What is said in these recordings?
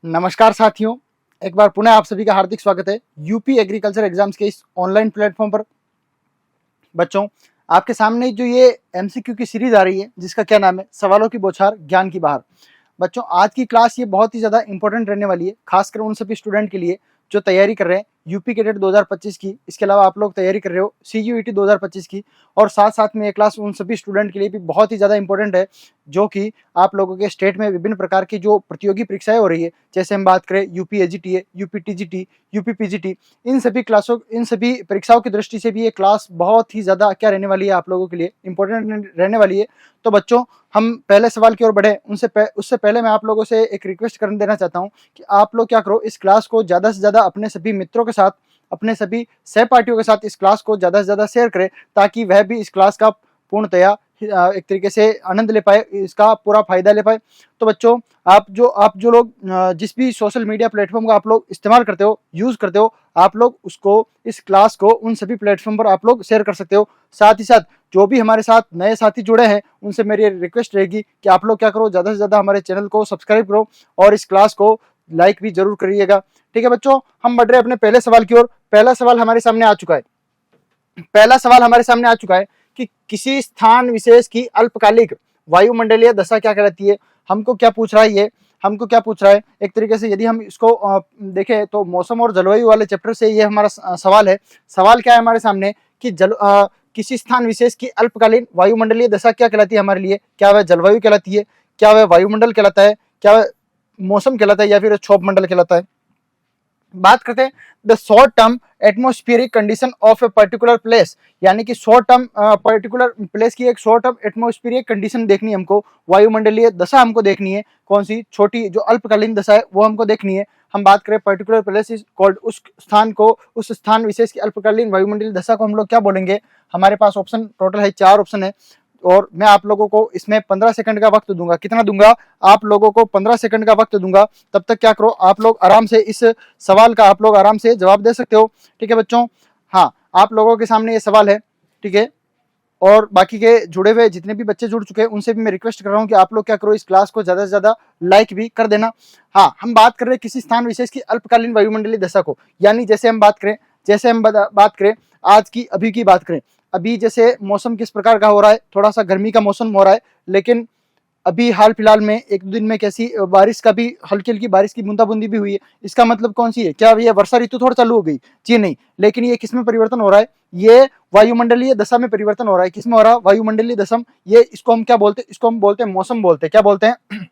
नमस्कार साथियों, एक बार पुनः आप सभी का हार्दिक स्वागत है यूपी एग्रीकल्चर एग्जाम्स के इस ऑनलाइन प्लेटफॉर्म पर। बच्चों, आपके सामने जो ये एमसीक्यू की सीरीज आ रही है जिसका क्या नाम है, सवालों की बौछार ज्ञान की बहार। बच्चों, आज की क्लास ये बहुत ही ज़्यादा इंपॉर्टेंट रहने वाली है, खासकर उन सभी स्टूडेंट के लिए जो तैयारी कर रहे हैं यूपी कैडेट 2025 की। इसके अलावा आप लोग तैयारी कर रहे हो सीयूईटी 2025 की, और साथ साथ में ये क्लास उन सभी स्टूडेंट के लिए भी बहुत ही ज़्यादा इंपॉर्टेंट है जो कि आप लोगों के स्टेट में विभिन्न प्रकार की जो प्रतियोगी परीक्षाएं हो रही है, जैसे हम बात करें UP AGTA, UP TGT, UP PGT, इन सभी परीक्षाओं की दृष्टि से भी ये क्लास बहुत ही ज़्यादा क्या रहने वाली है, आप लोगों के लिए इंपॉर्टेंट रहने वाली है। तो बच्चों, हम पहले सवाल की ओर बढ़े उससे पहले मैं आप लोगों से एक रिक्वेस्ट कर देना चाहता हूं कि आप लोग क्या करो, इस क्लास को ज़्यादा से ज़्यादा अपने सभी मित्रों के साथ, अपने सभी सहपाठियों के साथ इस क्लास को ज़्यादा से ज़्यादा शेयर करें, ताकि वह भी इस क्लास का पूर्णतया एक तरीके से आनंद ले पाए, इसका पूरा फायदा ले पाए। तो बच्चों, आप जो लोग जिस भी सोशल मीडिया प्लेटफॉर्म का आप लोग इस्तेमाल करते हो, यूज़ करते हो, आप लोग उसको, इस क्लास को उन सभी प्लेटफॉर्म पर आप लोग शेयर कर सकते हो। साथ ही साथ जो भी हमारे साथ नए साथी जुड़े हैं उनसे मेरी रिक्वेस्ट रहेगी कि आप लोग क्या करो, ज़्यादा से ज़्यादा हमारे चैनल को सब्सक्राइब करो और इस क्लास को लाइक भी जरूर करिएगा। ठीक है बच्चों, हम बढ़ रहे हैं अपने पहले सवाल की ओर। पहला सवाल हमारे सामने आ चुका है। कि किसी स्थान विशेष की अल्पकालिक वायुमंडलीय दशा क्या कहलाती है। हमको क्या पूछ रहा है ये, हमको क्या पूछ रहा है, एक तरीके से यदि हम इसको देखें तो मौसम और जलवायु वाले चैप्टर से ये हमारा सवाल है। सवाल क्या है हमारे सामने कि किसी स्थान विशेष की अल्पकालीन वायुमंडलीय दशा क्या कहलाती है हमारे लिए। क्या वह जलवायु कहलाती है, क्या वह वायुमंडल कहलाता है, क्या वह मौसम कहलाता है, या फिर क्षोभ मंडल कहलाता है। बात करते हैं the short term atmospheric condition of a particular place, यानी कि शॉर्ट टर्म पर्टिकुलर प्लेस की एक शॉर्ट टर्म एटमोस्फियरिक कंडीशन देखनी है हमको, वायुमंडलीय दशा हमको देखनी है। कौन सी? छोटी जो अल्पकालीन दशा है वो हमको देखनी है। हम बात करें पर्टिकुलर प्लेस इज कॉल्ड, उस स्थान विशेष की अल्पकालीन वायुमंडलीय दशा को हम लोग क्या बोलेंगे। हमारे पास ऑप्शन टोटल है 4 ऑप्शन है, और मैं आप लोगों को इसमें 15 सेकंड का वक्त दूंगा। कितना दूंगा? आप लोगों को 15 सेकंड का वक्त दूंगा। तब तक क्या करो, आप लोग आराम से इस सवाल का आप लोग आराम से जवाब दे सकते हो। ठीक है बच्चों, हाँ, आप लोगों के सामने ये सवाल है। ठीक है, और बाकी के जुड़े हुए जितने भी बच्चे जुड़ चुके हैं उनसे भी मैं रिक्वेस्ट कर रहा हूँ कि आप लोग क्या करो, इस क्लास को ज़्यादा से ज़्यादा लाइक भी कर देना। हाँ, हम बात कर रहे हैं किसी स्थान विशेष की अल्पकालीन वायुमंडलीय दशा को, यानी जैसे हम बात करें आज की, अभी की बात करें, अभी जैसे मौसम किस प्रकार का हो रहा है, थोड़ा सा गर्मी का मौसम हो रहा है, लेकिन अभी हाल फिलहाल में 1-2 दिन में कैसी बारिश का भी, हल्की हल्की बारिश की बूंदाबूंदी भी हुई है। इसका मतलब कौन सी है? क्या ये वर्षा ऋतु थोड़ा चालू हो गई? जी नहीं, लेकिन ये किस में परिवर्तन हो रहा है? ये वायुमंडलीय दशा में परिवर्तन हो रहा है। किस में हो रहा है? वायुमंडलीय दशा। ये इसको हम क्या बोलते हैं? इसको हम बोलते हैं मौसम बोलते हैं। क्या बोलते हैं?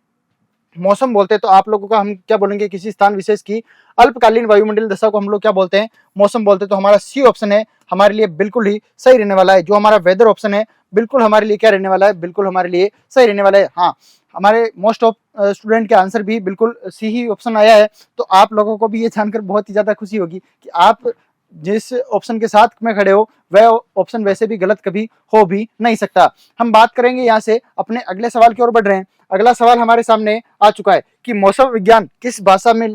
मौसम बोलते हैं। तो आप लोगों का हम क्या बोलेंगे, किसी स्थान विशेष की अल्पकालीन वायुमंडलीय दशा को हम लोग क्या बोलते हैं? मौसम बोलते हैं। तो हमारा सी ऑप्शन है हमारे लिए बिल्कुल ही सही रहने वाला है। जो हमारा वेदर ऑप्शन है बिल्कुल हमारे लिए क्या रहने वाला है? बिल्कुल हमारे लिए सही रहने वाला है। हाँ, हमारे मोस्ट ऑफ स्टूडेंट के आंसर भी बिल्कुल सी ही ऑप्शन आया है। तो आप लोगों को भी ये जानकर बहुत ही ज्यादा खुशी होगी कि आप जिस ऑप्शन के साथ में खड़े हो वह ऑप्शन वैसे भी गलत कभी हो भी नहीं सकता। हम बात करेंगे यहाँ से अपने अगले सवाल की ओर बढ़ रहे हैं। अगला सवाल हमारे सामने आ चुका है कि मौसम विज्ञान किस भाषा में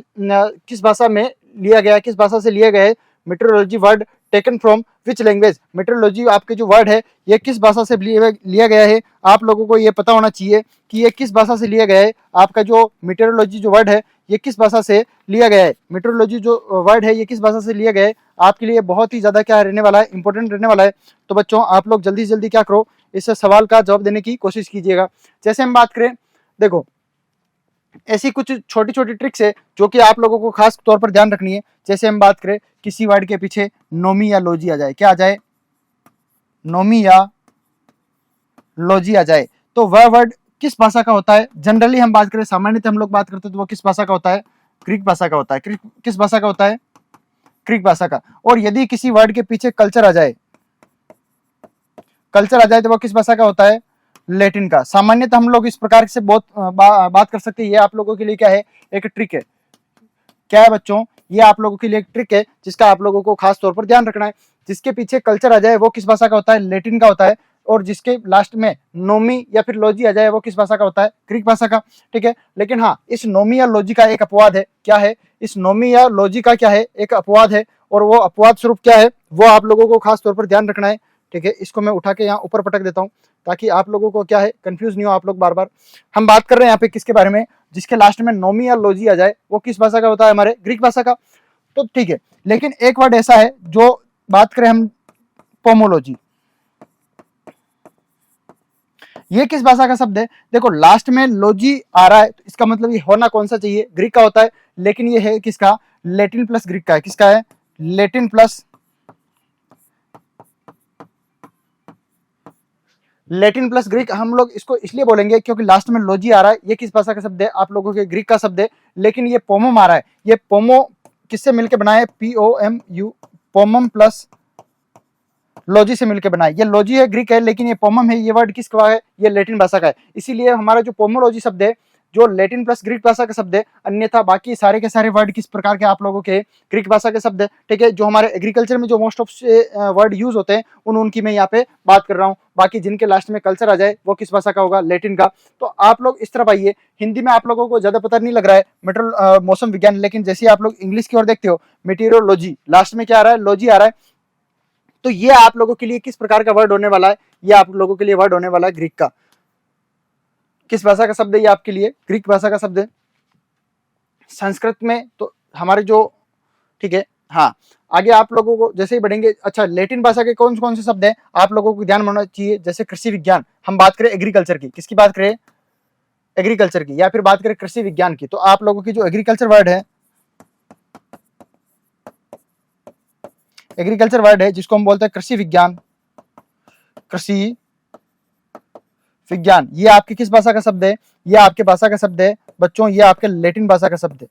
लिया गया है, किस भाषा से लिया गया है। Metrology word taken from which language. Metrology आपके जो वर्ड है ये किस भाषा से लिया गया है। आप लोगों को ये पता होना चाहिए कि ये किस भाषा से लिया गया है। आपका जो मेट्रोलॉजी जो वर्ड है ये किस भाषा से लिया गया है। मेट्रोलॉजी जो वर्ड है ये किस भाषा से लिया गया है, आपके लिए बहुत ही ज़्यादा क्या रहने वाला है, इंपॉर्टेंट रहने वाला है। तो बच्चों, आप लोग जल्दी से जल्दी क्या करो, इस सवाल का जवाब देने की कोशिश कीजिएगा। जैसे हम बात करें, देखो, ऐसी कुछ छोटी छोटी ट्रिक्स है जो कि आप लोगों को खास तौर पर ध्यान रखनी है। जैसे हम बात करें किसी वर्ड के पीछे नोमी या लोजी आ जाए, क्या आ जाए? नोमी या लोजी आ जाए, तो वह वर्ड किस भाषा का होता है? जनरली हम बात करें, सामान्यतः हम लोग बात करते हैं तो वो किस भाषा का होता है? ग्रीक भाषा का होता है। किस भाषा का होता है? ग्रीक भाषा का। और यदि किसी वर्ड के पीछे कल्चर आ जाए तो वो किस भाषा का होता है? लैटिन का। सामान्यतः हम लोग इस प्रकार से बहुत बात कर सकते हैं। ये आप लोगों के लिए क्या है? एक ट्रिक है। क्या है बच्चों? ये आप लोगों के लिए एक ट्रिक है जिसका आप लोगों को खास तौर पर ध्यान रखना है। जिसके पीछे कल्चर आ जाए वो किस भाषा का होता है? लैटिन का होता है। और जिसके लास्ट में नोमी या फिर लॉजी आ जाए वो किस भाषा का होता है? ग्रीक भाषा का। ठीक है, लेकिन हाँ, इस नोमी या लॉजी का एक अपवाद है। क्या है? इस नोमी या लॉजी का क्या है? एक अपवाद है। और वो अपवाद स्वरूप क्या है वो आप लोगों को खास तौर पर ध्यान रखना है। ठीक है, इसको मैं उठा के यहाँ ऊपर पटक देता हूँ ताकि आप लोगों को क्या है कंफ्यूज नहीं हो आप लोग बार बार। हम बात कर रहे हैं यहाँ पे किसके बारे में, जिसके लास्ट में नोमी या लॉजी आ जाए, वो किस भाषा का होता है, हमारे ग्रीक भाषा का। तो ठीक है, लेकिन एक वर्ड ऐसा है जो बात करें हम पोमोलॉजी, ये किस भाषा का शब्द है। देखो लास्ट में लॉजी आ रहा है तो इसका मतलब ये होना कौन सा चाहिए, ग्रीक का होता है, लेकिन ये है किसका, लैटिन प्लस ग्रीक का है। किसका है, लैटिन प्लस ग्रीक। हम लोग इसको इसलिए बोलेंगे क्योंकि लास्ट में लॉजी आ रहा है, ये किस भाषा का शब्द है, आप लोगों के ग्रीक का शब्द है, लेकिन ये पोमम आ रहा है। ये पोमो किससे मिलकर बना है, POMU, पोमम प्लस लॉजी से मिलकर बना है। ये लॉजी है ग्रीक है, लेकिन ये पोमम है, ये वर्ड किसका है, ये लैटिन भाषा का है। इसीलिए हमारा जो पोमोलॉजी शब्द है जो लैटिन प्लस ग्रीक भाषा का शब्द है, अन्यथा बाकी सारे के सारे वर्ड किस प्रकार के आप लोगों के ग्रीक भाषा के शब्द है। ठीक है, जो हमारे एग्रीकल्चर में जो मोस्ट ऑफ वर्ड यूज होते हैं उनकी मैं यहाँ पे बात कर रहा हूँ। बाकी जिनके लास्ट में कल्चर आ जाए वो किस भाषा का होगा, लैटिन का। तो आप लोग इस तरफ आइए, हिंदी में आप लोगों को ज्यादा पता नहीं लग रहा है मौसम विज्ञान, लेकिन जैसे आप लोग इंग्लिश की ओर देखते हो मेटीरियोलॉजी, लास्ट में क्या आ रहा है, लॉजी आ रहा है। तो ये आप लोगों के लिए किस प्रकार का वर्ड होने वाला है, ये आप लोगों के लिए वर्ड होने वाला है ग्रीक का। किस भाषा का शब्द है ये आपके लिए, ग्रीक भाषा का शब्द है। संस्कृत में तो हमारे जो, ठीक है, हाँ आगे आप लोगों को जैसे ही बढ़ेंगे। अच्छा, लैटिन भाषा के कौन कौन से शब्द हैं आप लोगों को ध्यान में होना चाहिए, जैसे कृषि विज्ञान, हम बात करें एग्रीकल्चर की, किसकी बात करें, एग्रीकल्चर की, या फिर बात करें कृषि विज्ञान की, तो आप लोगों की जो एग्रीकल्चर वर्ड है, एग्रीकल्चर वर्ड है जिसको हम बोलते हैं कृषि विज्ञान, कृषि विज्ञान, ये आपकी किस भाषा का शब्द है, ये आपके भाषा का शब्द है बच्चों, ये आपके लैटिन भाषा का शब्द है।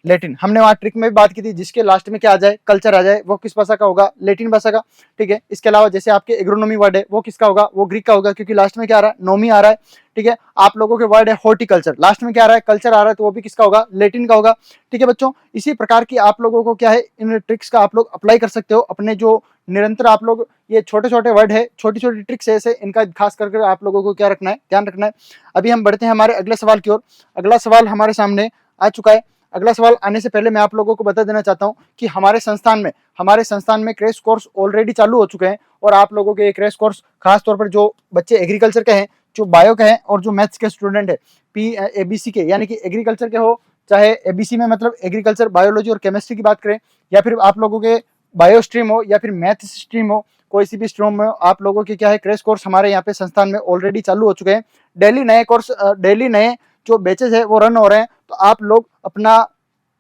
लैटिन, हमने वहां ट्रिक में भी बात की थी, जिसके लास्ट में क्या आ जाए, कल्चर आ जाए, वो किस भाषा का होगा, लैटिन भाषा का। ठीक है, इसके अलावा जैसे आपके एग्रोनॉमी वर्ड है वो किसका होगा, वो ग्रीक का होगा, क्योंकि लास्ट में क्या आ रहा है, नोमी आ रहा है। ठीक है, आप लोगों के वर्ड है हॉर्टिकल्चर, लास्ट में क्या आ रहा है, कल्चर आ रहा है, तो वो भी किसका होगा, लैटिन का होगा। ठीक है बच्चों, इसी प्रकार की आप लोगों को क्या है, इन ट्रिक्स का आप लोग अप्लाई कर सकते हो अपने जो निरंतर आप लोग, ये छोटे छोटे वर्ड है, छोटी छोटी ट्रिक्स है ऐसे, इनका खास करके आप लोगों को क्या रखना है, ध्यान रखना है। अभी हम बढ़ते हैं हमारे अगले सवाल की ओर। अगला सवाल हमारे सामने आ चुका है। अगला सवाल आने से पहले मैं आप लोगों को बता देना चाहता हूं कि हमारे संस्थान में क्रैश कोर्स ऑलरेडी चालू हो चुके हैं, और आप लोगों के क्रैश कोर्स खास तौर पर जो बच्चे एग्रीकल्चर के हैं, जो बायो के हैं, और जो मैथ्स के स्टूडेंट है, ABC के, यानी कि एग्रीकल्चर के हो, चाहे ABC में मतलब एग्रीकल्चर, बायोलॉजी और केमिस्ट्री की बात करें, या फिर आप लोगों के बायो स्ट्रीम हो या फिर मैथ स्ट्रीम हो, कोई सी भी स्ट्रीम में आप लोगों के क्या है, क्रैश कोर्स हमारे यहाँ पे संस्थान में ऑलरेडी चालू हो चुके हैं। डेली नए जो बैचेज है वो रन हो रहे हैं। तो आप लोग अपना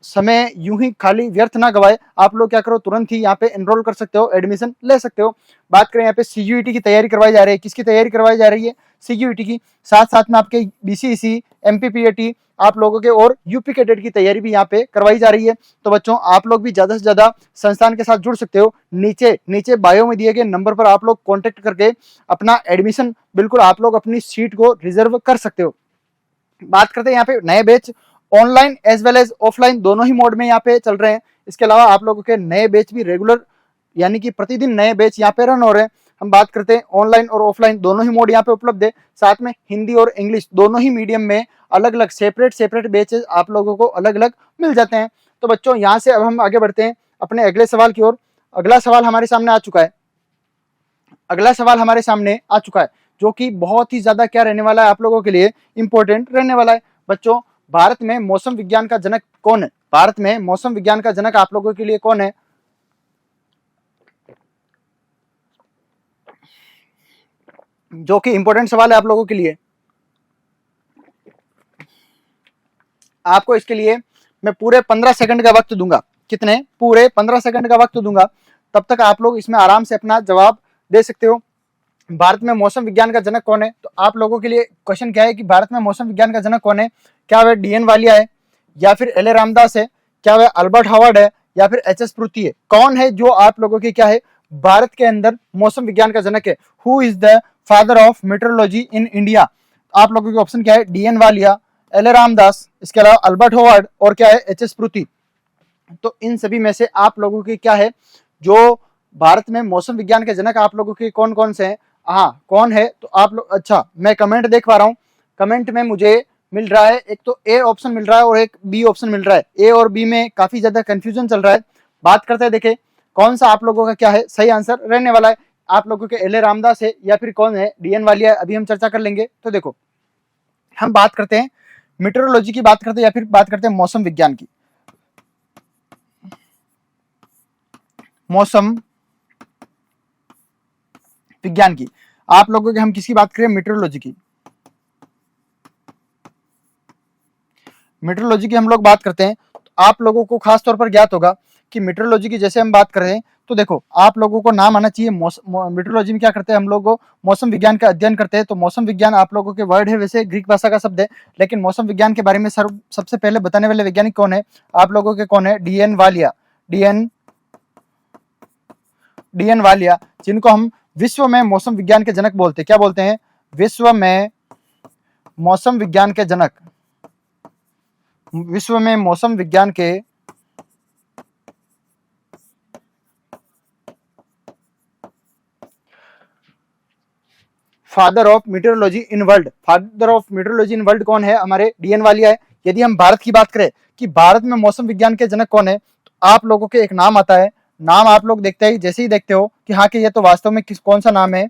समय यूं ही खाली व्यर्थ ना गवाए, आप लोग क्या करो, तुरंत ही यहाँ पे एनरोल कर सकते हो, एडमिशन ले सकते हो। बात करें यहाँ पे CUET की तैयारी करवाई जा रही है, किसकी तैयारी करवाई जा रही है, CUET की, साथ साथ में आपके BCEC, MPPAT आप लोगों के और UP कैडेट की तैयारी भी यहाँ पे करवाई जा रही है। तो बच्चों आप लोग भी ज्यादा से ज्यादा संस्थान के साथ जुड़ सकते हो। नीचे बायो में दिए गए नंबर पर आप लोग कॉन्टेक्ट करके अपना एडमिशन बिल्कुल आप लोग अपनी सीट को रिजर्व कर सकते हो। बात करते हैं यहाँ पे नए batch, online as well as offline दोनों ही मोड में यहाँ पे चल रहे हैं। इसके अलावा आप लोगों के नए बैच भी रेगुलर, यानी कि प्रतिदिन नए बैच यहाँ पे रन हो रहे हैं। हम बात करते हैं ऑनलाइन और ऑफलाइन दोनों ही मोड यहाँ पे उपलब्ध है। साथ में हिंदी और इंग्लिश दोनों ही मीडियम में अलग अलग सेपरेट बैचेस आप लोगों को अलग अलग मिल जाते हैं। तो बच्चों यहाँ से अब हम आगे बढ़ते हैं अपने अगले सवाल की ओर। अगला सवाल हमारे सामने आ चुका है, जो कि बहुत ही ज्यादा क्या रहने वाला है, आप लोगों के लिए इंपॉर्टेंट रहने वाला है। बच्चों, भारत में मौसम विज्ञान का जनक कौन है, भारत में मौसम विज्ञान का जनक आप लोगों के लिए कौन है, जो कि इंपॉर्टेंट सवाल है आप लोगों के लिए। आपको इसके लिए मैं पूरे 15 सेकंड का वक्त दूंगा। कितने? पूरे 15 सेकंड का वक्त दूंगा। तब तक आप लोग इसमें आराम से अपना जवाब दे सकते हो। भारत में मौसम विज्ञान का जनक कौन है? तो आप लोगों के लिए क्वेश्चन क्या है कि भारत में मौसम विज्ञान का जनक कौन है? क्या वह DN वालिया है, या फिर LA रामदास है, क्या वह अल्बर्ट हावर्ड है, या फिर HS पृथ्वी है? कौन है जो आप लोगों के क्या है भारत के अंदर मौसम विज्ञान का जनक है? Who is the father of metrology in India? आप लोगों के ऑप्शन क्या है? DN वालिया, LA रामदास, इसके अलावा अल्बर्ट हावर्ड, और क्या है HS पृथ्वी। तो इन सभी में से आप लोगों के क्या है जो भारत में मौसम विज्ञान के जनक आप लोगों के कौन कौन से हैं? हाँ, कौन है? तो आप लोग, अच्छा मैं कमेंट देख पा रहा हूँ, कमेंट में मुझे मिल रहा है एक तो A ऑप्शन मिल रहा है और एक B ऑप्शन मिल रहा है। A और B में काफी ज्यादा कंफ्यूजन चल रहा है। बात करते हैं, देखें कौन सा आप लोगों का क्या है सही आंसर रहने वाला है। आप लोगों के एल ए रामदास है या फिर कौन है, डीएन वालिया, अभी हम चर्चा कर लेंगे। तो देखो हम बात करते हैं मीटरोलॉजी की, बात करते हैं या फिर बात करते हैं मौसम विज्ञान की। मौसम विज्ञान की आप लोगों के, हम किसकी बात करें, मीटरोलॉजी की। मीटरोलॉजी की हम लोग बात करते हैं तो आप लोगों को खास तौर पर ज्ञात होगा कि मीटरोलॉजी की जैसे हम बात कर रहे हैं तो देखो आप लोगों को नाम आना चाहिए। मीटरोलॉजी में क्या करते हैं हम लोग, मौसम विज्ञान का अध्ययन करते हैं। तो मौसम विज्ञान आप लोगों के वर्ड है, वैसे ग्रीक भाषा का शब्द है, लेकिन मौसम विज्ञान के बारे में सबसे पहले बताने वाले वैज्ञानिक कौन है आप लोगों के, कौन है, डीएन वालिया। डीएन वालिया, जिनको हम विश्व में मौसम विज्ञान के जनक बोलते हैं। क्या बोलते हैं, विश्व में मौसम विज्ञान के जनक। विश्व में मौसम विज्ञान के father of meteorology in world. Father of meteorology in world कौन है, हमारे डीएन वालिया है। यदि हम भारत की बात करें कि भारत में मौसम विज्ञान के जनक कौन है, तो आप लोगों के एक नाम आता है। नाम आप लोग देखते हैं, जैसे ही देखते हो कि हाँ कि ये तो वास्तव में कौन सा नाम है,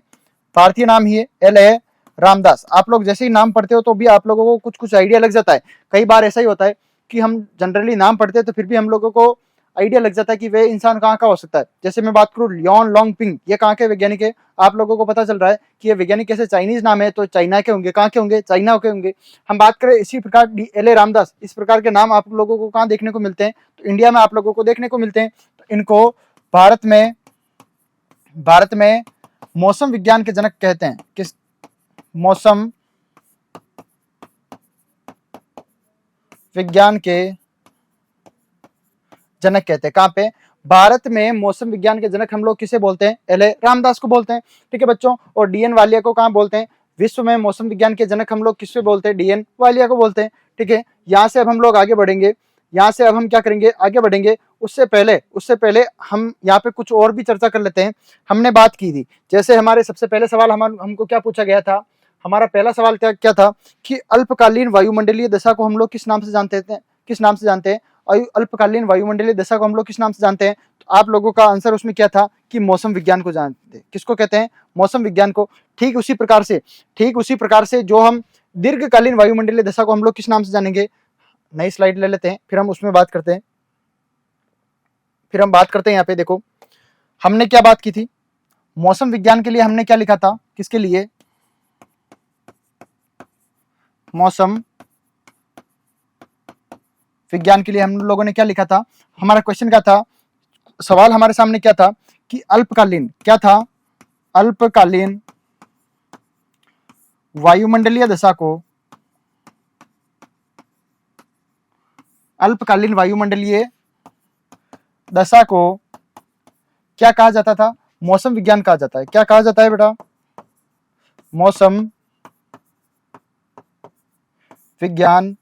भारतीय नाम ही है, एल ए रामदास। आप लोग जैसे ही नाम पढ़ते हो तो भी आप लोगों को कुछ कुछ आइडिया लग जाता है। कई बार ऐसा ही होता है कि हम जनरली नाम पढ़ते हैं तो फिर भी हम लोगों को आइडिया लग जाता है कि वे इंसान कहाँ का हो सकता है। जैसे मैं बात करूँ लियोन लॉन्गपिंग, ये कहाँ के वैज्ञानिक है, आप लोगों को पता चल रहा है कि ये वैज्ञानिक कैसे चाइनीज नाम है, तो चाइना के होंगे, कहाँ के होंगे, चाइना के होंगे। हम बात करें इसी प्रकार एल ए रामदास, इस प्रकार के नाम आप लोगों को कहाँ देखने को मिलते हैं, तो इंडिया में आप लोगों को देखने को मिलते हैं। तो इनको भारत में मौसम विज्ञान के जनक कहते हैं। किस, मौसम विज्ञान के जनक कहते हैं। कहां पे, भारत में मौसम विज्ञान के जनक हम लोग किसे बोलते हैं, एल ए रामदास को बोलते हैं। ठीक है बच्चों, और डीएन वालिया को कहां बोलते हैं, विश्व में मौसम विज्ञान के जनक हम लोग किससे बोलते हैं, डीएन वालिया को बोलते हैं। ठीक है, यहां से अब हम लोग आगे बढ़ेंगे। यहाँ से अब हम क्या करेंगे, आगे बढ़ेंगे। उससे पहले हम यहाँ पे कुछ और भी चर्चा कर लेते हैं। हमने बात की थी, जैसे हमारे सबसे पहले सवाल हमको क्या पूछा गया था, हमारा पहला सवाल क्या था कि अल्पकालीन वायुमंडलीय दशा को हम लोग किस नाम से जानते हैं, अल्पकालीन वायुमंडलीय दशा को हम लोग किस नाम से जानते हैं। तो आप लोगों का आंसर उसमें क्या था कि मौसम विज्ञान को जानते हैं। किसको कहते हैं, मौसम विज्ञान को। ठीक उसी प्रकार से जो हम दीर्घकालीन वायुमंडलीय दशा को हम लोग किस नाम से जानेंगे। नई स्लाइड ले लेते हैं, फिर हम उसमें बात करते हैं। यहाँ पे देखो हमने क्या बात की थी, मौसम विज्ञान के लिए हमने क्या लिखा था, किसके लिए, मौसम विज्ञान के लिए हम लोगों ने क्या लिखा था। हमारा क्वेश्चन क्या था, सवाल हमारे सामने क्या था कि अल्पकालीन, क्या था, अल्पकालीन वायुमंडलीय दशा को, अल्पकालीन वायुमंडलीय दशा को क्या कहा जाता था, मौसम विज्ञान कहा जाता है। क्या कहा जाता है बेटा, मौसम विज्ञान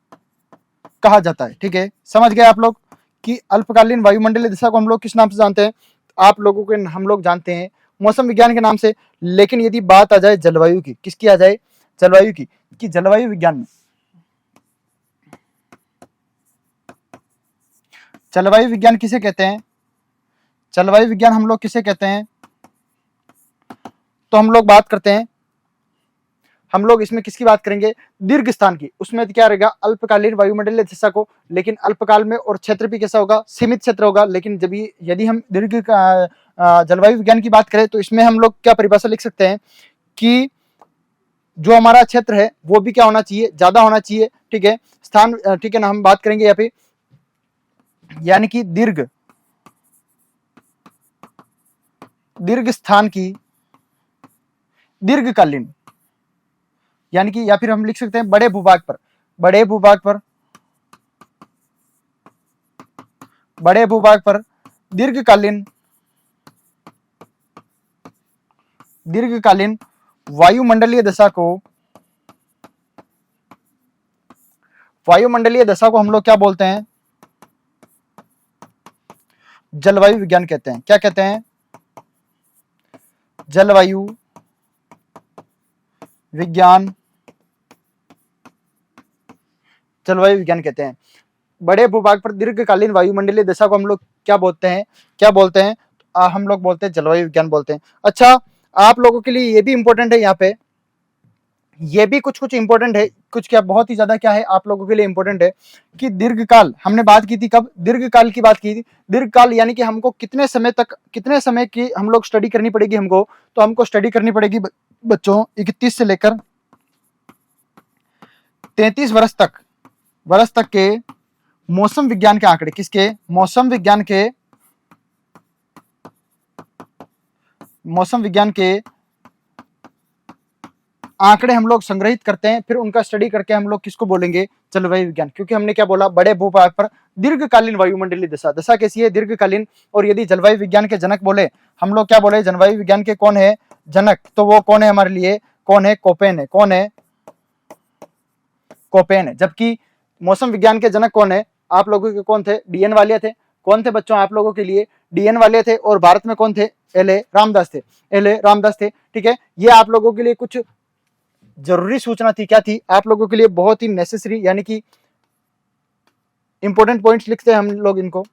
कहा जाता है। ठीक है, समझ गए आप लोग कि अल्पकालीन वायुमंडलीय दशा को हम लोग किस नाम से जानते हैं। आप लोगों के हम लोग जानते हैं मौसम विज्ञान के नाम से। लेकिन यदि बात आ जाए जलवायु की, किसकी आ जाए, जलवायु की, कि जलवायु विज्ञान में, जलवायु विज्ञान किसे कहते हैं, जलवायु विज्ञान हम लोग किसे कहते हैं, तो हम लोग बात करते हैं, हम लोग इसमें किसकी बात करेंगे, दीर्घ स्थान की। उसमें क्या रहेगा, अल्पकालीन वायुमंडलीय दशा को, लेकिन अल्पकाल में, और क्षेत्र भी कैसा होगा, सीमित क्षेत्र होगा। लेकिन जब यदि हम दीर्घ जलवायु विज्ञान की बात करें तो इसमें हम लोग क्या परिभाषा लिख सकते हैं कि जो हमारा क्षेत्र है वो भी क्या होना चाहिए, ज्यादा होना चाहिए। ठीक है, स्थान, ठीक है ना, हम बात करेंगे यहाँ पे, यानी कि दीर्घ स्थान की, दीर्घकालीन, यानी कि, या फिर हम लिख सकते हैं बड़े भूभाग पर, बड़े भूभाग पर दीर्घकालीन वायुमंडलीय दशा को हम लोग क्या बोलते हैं, जलवायु विज्ञान कहते हैं। क्या कहते हैं, जलवायु विज्ञान कहते हैं। बड़े भूभाग पर दीर्घकालीन वायुमंडलीय दशा को हम लोग क्या बोलते हैं, हम लोग बोलते हैं जलवायु विज्ञान बोलते हैं। अच्छा, आप लोगों के लिए ये भी इंपॉर्टेंट है, यहाँ पे ये भी कुछ कुछ इंपॉर्टेंट है, कुछ क्या बहुत ही ज्यादा क्या है आप लोगों के लिए इंपॉर्टेंट है कि दीर्घकाल, हमने बात की थी कब, दीर्घकाल की बात की थी। दीर्घकाल यानी कि हमको कितने समय तक, कितने समय की हम लोग स्टडी करनी पड़ेगी हमको, तो हमको स्टडी करनी पड़ेगी बच्चों 31 से लेकर 33 वर्ष तक के मौसम विज्ञान के आंकड़े, किसके, मौसम विज्ञान के आंकड़े हम लोग संग्रहित करते हैं, फिर उनका स्टडी करके हम लोग किसको बोलेंगे, जलवायु विज्ञान। क्योंकि हमने क्या बोला, बड़े भूभाग पर दीर्घकालीन वायुमंडलीय दशा, दशा कैसी है, दीर्घकालीन। और यदि जलवायु विज्ञान के जनक बोले, हम लोग क्या बोले, जलवायु विज्ञान के कौन है जनक, तो वो कौन है हमारे लिए, कौन है, कोपेन है। कौन है, कोपेन है। जबकि मौसम विज्ञान के जनक कौन है, आप लोगों के कौन थे, डीएन वालिया थे। कौन थे बच्चों आप लोगों के लिए, डीएन वाले थे। और भारत में कौन थे, एल ए रामदास थे, एल ए रामदास थे। ठीक है, ये आप लोगों के लिए कुछ जरूरी सूचना थी, क्या थी, आप लोगों के लिए बहुत ही नेसेसरी, यानी कि इंपॉर्टेंट पॉइंट्स लिखते हैं हम लोग इनको,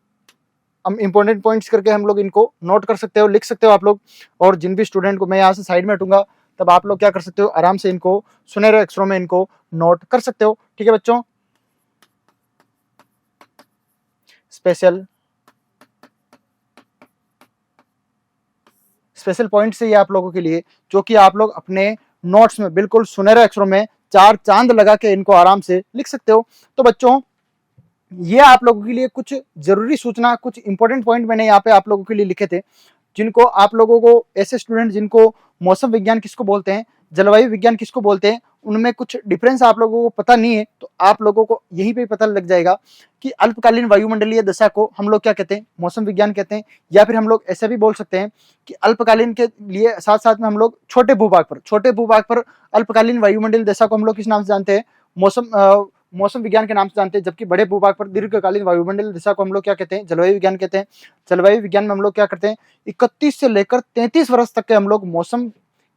हम इंपॉर्टेंट पॉइंट्स करके हम लोग इनको नोट कर सकते हो, लिख सकते हो आप लोग। और जिन भी स्टूडेंट को, मैं यहाँ से साइड में हटूंगा, तब आप लोग क्या कर सकते हो, आराम से इनको सुनहरे अक्षरों में इनको नोट कर सकते हो। ठीक है बच्चों, स्पेशल पॉइंट से ये आप लोगों के लिए, जो कि आप लोग अपने नोट्स में बिल्कुल सुनहरे अक्षरों में 4 चांद लगा के इनको आराम से लिख सकते हो। तो बच्चों ये आप लोगों के लिए कुछ जरूरी सूचना, कुछ इंपॉर्टेंट पॉइंट मैंने यहाँ पे आप लोगों के लिए लिखे थे, जिनको आप लोगों को, ऐसे स्टूडेंट जिनको मौसम विज्ञान किसको बोलते हैं, जलवायु विज्ञान किसको बोलते हैं, उनमें कुछ डिफरेंस आप लोगों को पता नहीं है, तो आप लोगों को यहीं पे पता लग जाएगा कि अल्पकालीन वायुमंडलीय दशा को हम लोग क्या कहते हैं, मौसम विज्ञान कहते हैं। या फिर हम लोग ऐसा भी बोल सकते हैं कि अल्पकालीन के लिए साथ साथ में हम लोग छोटे भूभाग पर अल्पकालीन वायुमंडलीय दशा को हम लोग किस नाम से जानते हैं, मौसम विज्ञान के नाम से जानते हैं। जबकि बड़े भूभाग पर दीर्घकालीन वायुमंडलीय दशा को हम लोग क्या कहते हैं, जलवायु विज्ञान कहते हैं। जलवायु विज्ञान में हम लोग क्या करते हैं, 31 से लेकर 33 वर्ष तक के हम लोग मौसम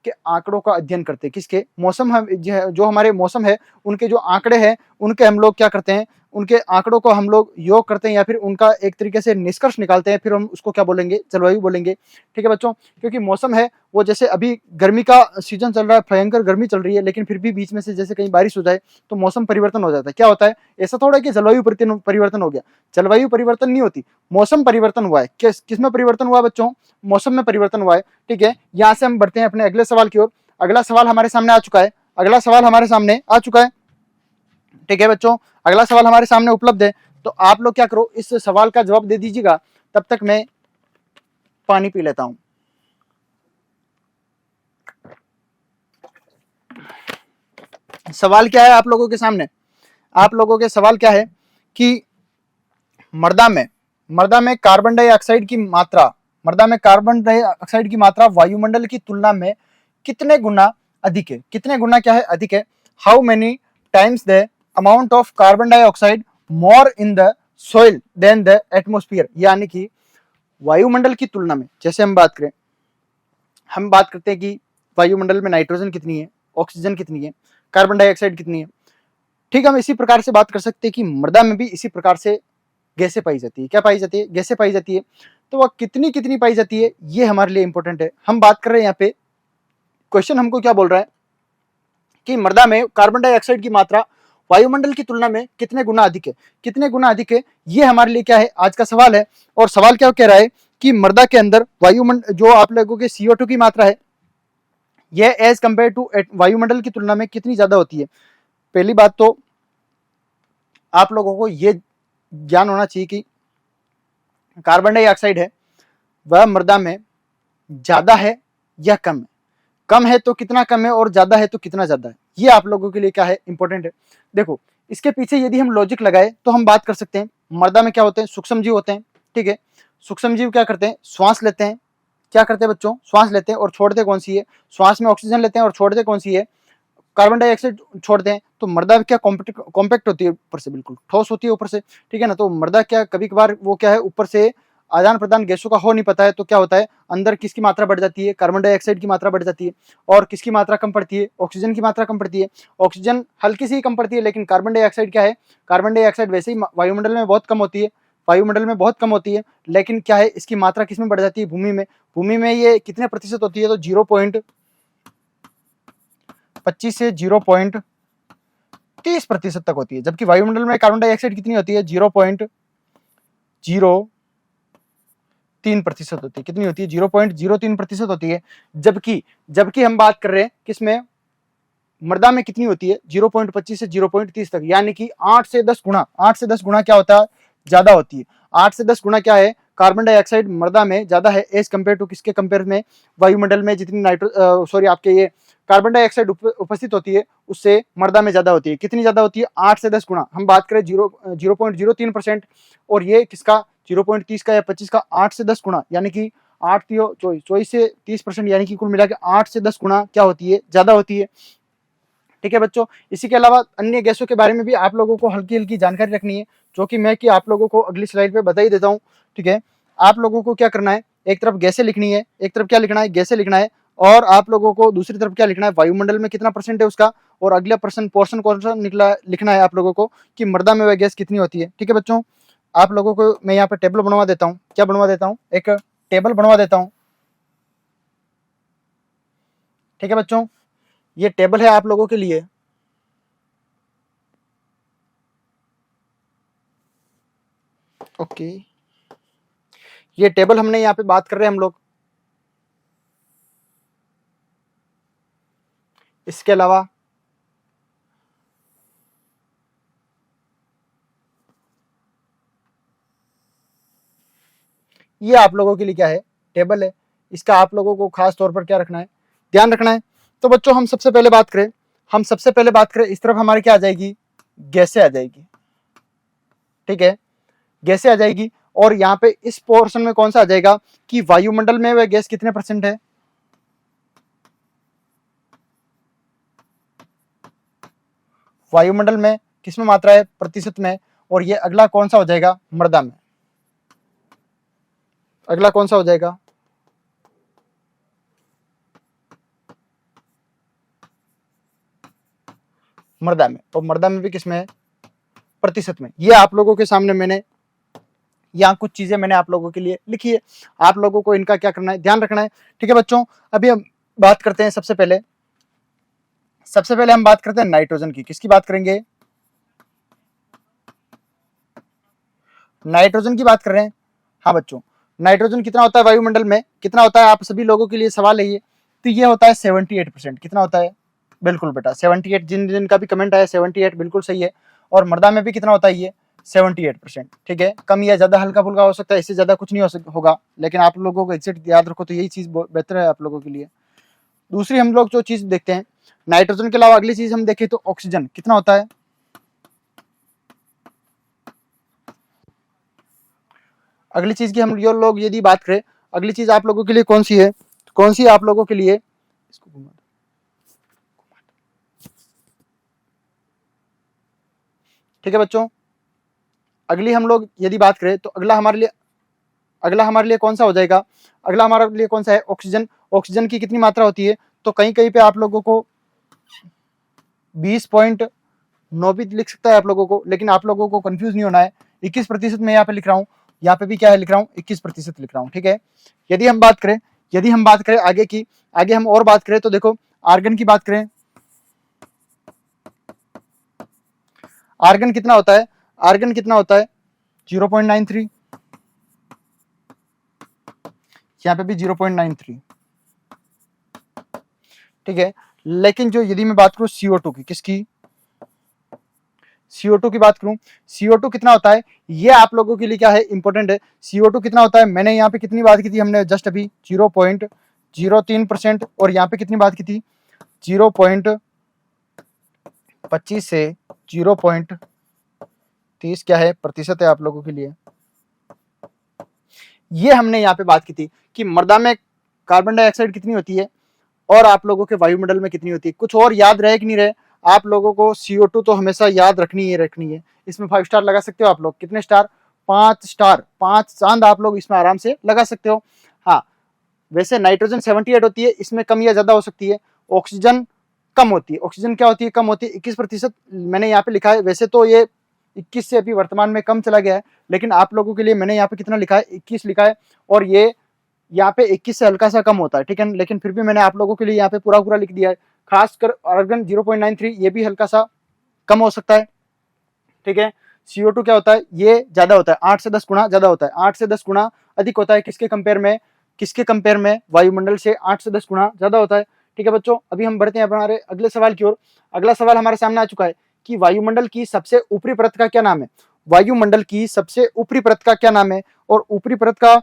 के आंकड़ों का अध्ययन करते हैं। किसके, मौसम, हम जो हमारे मौसम है उनके जो आंकड़े हैं, उनके हम लोग क्या करते हैं, उनके आंकड़ों को हम लोग योग करते हैं, या फिर उनका एक तरीके से निष्कर्ष निकालते हैं, फिर हम उसको क्या बोलेंगे, जलवायु बोलेंगे। ठीक है बच्चों, क्योंकि मौसम है वो, जैसे अभी गर्मी का सीजन चल रहा है, भयंकर गर्मी चल रही है, लेकिन फिर भी बीच में से जैसे कहीं बारिश हो जाए तो मौसम परिवर्तन हो जाता है। क्या होता है, ऐसा थोड़ा है कि जलवायु परिवर्तन हो गया, जलवायु परिवर्तन नहीं होती, मौसम परिवर्तन हुआ है। किसमें परिवर्तन हुआ बच्चों, मौसम में परिवर्तन हुआ है। ठीक है, यहाँ से हम बढ़ते हैं अपने अगले सवाल की ओर। अगला सवाल हमारे सामने आ चुका है, ठीक है बच्चों, अगला सवाल हमारे सामने उपलब्ध है। तो आप लोग क्या करो, इस सवाल का जवाब दे दीजिएगा, तब तक मैं पानी पी लेता हूं। सवाल क्या है आप लोगों के सामने, आप लोगों के सवाल क्या है कि मृदा में कार्बन डाइऑक्साइड की मात्रा वायुमंडल की तुलना में कितने गुना अधिक है, कितने गुना क्या है, अधिक है। How many times the amount of carbon dioxide more in the soil than the atmosphere. यानी कि वायुमंडल की तुलना में, जैसे हम बात करते हैं कि वायुमंडल में नाइट्रोजन कितनी है, ऑक्सीजन कितनी है, कार्बन डाइऑक्साइड कितनी है। ठीक, हम इसी प्रकार से बात कर सकते हैं कि मृदा में भी इसी प्रकार से गैसें पाई जाती है। क्या पाई जाती है, गैसें पाई जाती है। तो वह कितनी पाई जाती है, ये हमारे लिए इंपॉर्टेंट है। हम बात कर रहे हैं यहाँ पे, क्वेश्चन हमको क्या बोल रहा है कि मृदा में कार्बन डाइऑक्साइड की मात्रा वायुमंडल की तुलना में कितने गुना अधिक है, ये हमारे लिए क्या है, आज का सवाल है। और सवाल क्या कह रहा है कि मृदा के अंदर वायुमंडल, जो आप लोगों के CO2 की मात्रा है, यह एज कंपेयर टू वायुमंडल की तुलना में कितनी ज्यादा होती है। पहली बात तो आप लोगों को यह ज्ञान होना चाहिए कि कार्बन डाइऑक्साइड है वह मृदा में ज्यादा है या कम है तो कितना कम है, और ज्यादा है तो कितना ज्यादा है, ये आप लोगों के लिए क्या है, इंपॉर्टेंट है। देखो, इसके पीछे यदि हम लॉजिक लगाए तो हम बात कर सकते हैं, मृदा में क्या होते हैं, सूक्ष्म जीव होते हैं। ठीक है, सूक्ष्म जीव क्या करते हैं, श्वास लेते हैं। क्या करते हैं बच्चों, श्वास लेते हैं, और छोड़ते कौन सी है, श्वास में ऑक्सीजन लेते हैं और छोड़ते कौन सी है, कार्बन डाइऑक्साइड छोड़ते हैं। तो मृदा क्या कॉम्पैक्ट होती है, ऊपर से बिल्कुल ठोस होती है ऊपर से। ठीक है ना, तो मृदा क्या कभी कभार वो क्या है, ऊपर से आदान प्रदान गैसों का हो नहीं पाता है, तो क्या होता है, अंदर किसकी मात्रा बढ़ जाती है, कार्बन डाइऑक्साइड की मात्रा बढ़ जाती है, और किसकी मात्रा कम पड़ती है, ऑक्सीजन की मात्रा कम पड़ती है। ऑक्सीजन हल्की सी कम पड़ती है, लेकिन कार्बन डाइऑक्साइड क्या है, कार्बन डाइऑक्साइड वैसे ही वायुमंडल में बहुत कम होती है, वायुमंडल में बहुत कम होती है, लेकिन क्या है इसकी मात्रा किसमें बढ़ जाती है, भूमि में। भूमि में ये कितने प्रतिशत होती है, तो 0.25 से 0.30% तक होती है। जबकि वायुमंडल में कार्बन डाइऑक्साइड कितनी होती है, 0.03% होती है। कितनी होती है, 0.03% होती है। जबकि हम बात कर रहे हैं किसमें, मृदा में कितनी होती है, 0.25 से 0.30 तक, यानी कि 8 से 10 गुना, 8 से 10 गुना क्या होता है, ज्यादा होती है। 8 से 10 गुना क्या है, कार्बन डाइऑक्साइड मृदा में ज्यादा है एज कंपेयर टू किसके कंपेयर में, वायुमंडल में जितनी आपके ये कार्बन डाइऑक्साइड उपस्थित होती है उससे मृदा में ज्यादा होती है। कितनी ज्यादा होती है, 8 से 10 गुना। हम बात करें 0.03%, और ये किसका 0.30 का या 25 का 8 से 10 गुना, यानी कि 24 से 30%, यानी कि कुल मिला के 8 से 10 गुना क्या होती है, ज्यादा होती है। ठीक है बच्चों, इसी के अलावा अन्य गैसों के बारे में भी आप लोगों को हल्की हल्की जानकारी रखनी है, जो कि मैं आप लोगों को अगली स्लाइड पे बता ही देता हूँ। ठीक है, आप लोगों को क्या करना है, एक तरफ गैसें लिखनी है, एक तरफ क्या लिखना है, गैसें लिखना है, और आप लोगों को दूसरी तरफ क्या लिखना है, वायुमंडल में कितना परसेंट है उसका, और अगला पोर्शन कौन सा लिखना है आप लोगों को कि मृदा में वह गैस कितनी होती है। ठीक है बच्चों, आप लोगों को मैं यहाँ पे टेबल बनवा देता हूँ, क्या बनवा देता हूँ, एक टेबल बनवा देता हूँ। ठीक है बच्चों, ये टेबल है आप लोगों के लिए। ओके, ये टेबल हमने यहाँ पे बात कर रहे हैं हम लोग। इसके अलावा ये आप लोगों के लिए क्या है, टेबल है। इसका आप लोगों को खास तौर पर क्या रखना है, ध्यान रखना है। तो बच्चों हम सबसे पहले बात करें, इस तरफ हमारे क्या आ जाएगी, गैसें आ जाएगी। ठीक है, गैसें आ जाएगी, और यहाँ पे इस पोर्शन में कौन सा आ जाएगा कि वायुमंडल में वह गैस कितने परसेंट है, वायुमंडल में किसमें मात्रा है, प्रतिशत में। और ये अगला कौन सा हो जाएगा, मृदा में। अगला कौन सा हो जाएगा, मृदा में। और मृदा में भी किसमें है, प्रतिशत में। ये आप लोगों के सामने मैंने यहाँ कुछ चीजें मैंने आप लोगों के लिए लिखी है, आप लोगों को इनका क्या करना है, ध्यान रखना है। ठीक है बच्चों, अभी हम बात करते हैं सबसे पहले हम बात करते हैं नाइट्रोजन की। किसकी बात करेंगे, नाइट्रोजन की बात कर रहे हैं। हाँ बच्चों, नाइट्रोजन कितना होता है वायुमंडल में, कितना होता है, आप सभी लोगों के लिए सवाल है ये। तो ये होता है 78%। कितना होता है, बिल्कुल बेटा 78, जिन जिन का भी कमेंट आया 78 बिल्कुल सही है। और मृदा में भी कितना होता है ये, 78%। ठीक है, कम या ज्यादा हल्का फुल्का हो सकता है, इससे ज्यादा कुछ नहीं होगा, लेकिन आप लोगों को एग्जैक्ट याद रखो तो यही चीज बेहतर है आप लोगों के लिए। दूसरी हम लोग जो चीज देखते हैं, नाइट्रोजन के अलावा अगली चीज हम देखें तो ऑक्सीजन कितना होता है। अगली चीज की हम लोग यदि बात करें, अगली चीज आप लोगों के लिए कौन सी है, कौन सी आप लोगों के लिए, इसको घुमा दो। ठीक है बच्चों, अगली हम लोग यदि बात करें तो अगला हमारे लिए कौन सा हो जाएगा, अगला हमारे लिए कौन सा है, ऑक्सीजन। ऑक्सीजन की कितनी मात्रा होती है, तो कहीं कहीं पे आप लोगों को 20.9 भी लिख सकता है आप लोगों को, लेकिन आप लोगों को कंफ्यूज नहीं होना है। 21% मैं यहाँ पे लिख रहा हूँ, यहाँ पे भी क्या है लिख रहा हूँ, 21% लिख रहा हूँ। ठीक है, यदि हम बात करें आगे की, आगे हम और बात करें तो देखो आर्गन की बात करें, आर्गन कितना होता है, 0.93, यहाँ पे भी 0.93। ठीक है, लेकिन जो यदि मैं बात करूं CO2 की, किसकी, CO2 की बात करूं, CO2 कितना होता है, ये आप लोगों के लिए क्या है, इंपॉर्टेंट है। CO2 कितना होता है, मैंने यहाँ पे कितनी बात की थी, हमने जस्ट अभी 0.03%, और यहाँ पे कितनी बात की थी, 0.25 से 0.30 क्या है, प्रतिशत है आप लोगों के लिए। ये हमने यहाँ पे बात की थी कि मृदा में कार्बन डाइऑक्साइड कितनी होती है, और आप लोगों के वायुमंडल में कितनी होती है। कुछ और याद रहे कि नहीं रहे, आप लोगों को CO2 तो हमेशा याद रखनी है। इसमें 5 स्टार लगा सकते हो आप लोग, कितने स्टार, 5 स्टार, 5 चांद आप लोग इसमें आराम से लगा सकते हो। हाँ, वैसे नाइट्रोजन 78 होती है, इसमें कम या ज्यादा हो सकती है। ऑक्सीजन कम होती है, ऑक्सीजन क्या होती है, कम होती है, 21%। मैंने यहाँ पे लिखा है, वैसे तो ये 21 से अभी वर्तमान में कम चला गया है, लेकिन आप लोगों के लिए मैंने यहाँ पे कितना लिखा है, 21 लिखा है, और ये यहाँ पे 21 से हल्का सा कम होता है, ठीक है, लेकिन फिर भी मैंने आप लोगों के लिए यहाँ पे पूरा पूरा लिख दिया है। खासकर आर्गन 0.93 ये भी हल्का सा कम हो सकता है, ठीक है। CO2 क्या होता है, ये ज्यादा होता है, 8 से 10 गुना ज्यादा होता है, 8 से 10 गुना अधिक होता है, किसके कंपेयर में, वायुमंडल से 8 से 10 गुना ज्यादा होता है, ठीक है बच्चों। अभी हम बढ़ते हैं हमारे अगले सवाल की ओर। अगला सवाल हमारे सामने आ चुका है कि वायुमंडल की सबसे ऊपरी परत का क्या नाम है। वायुमंडल की सबसे ऊपरी परत का क्या नाम है, और ऊपरी परत का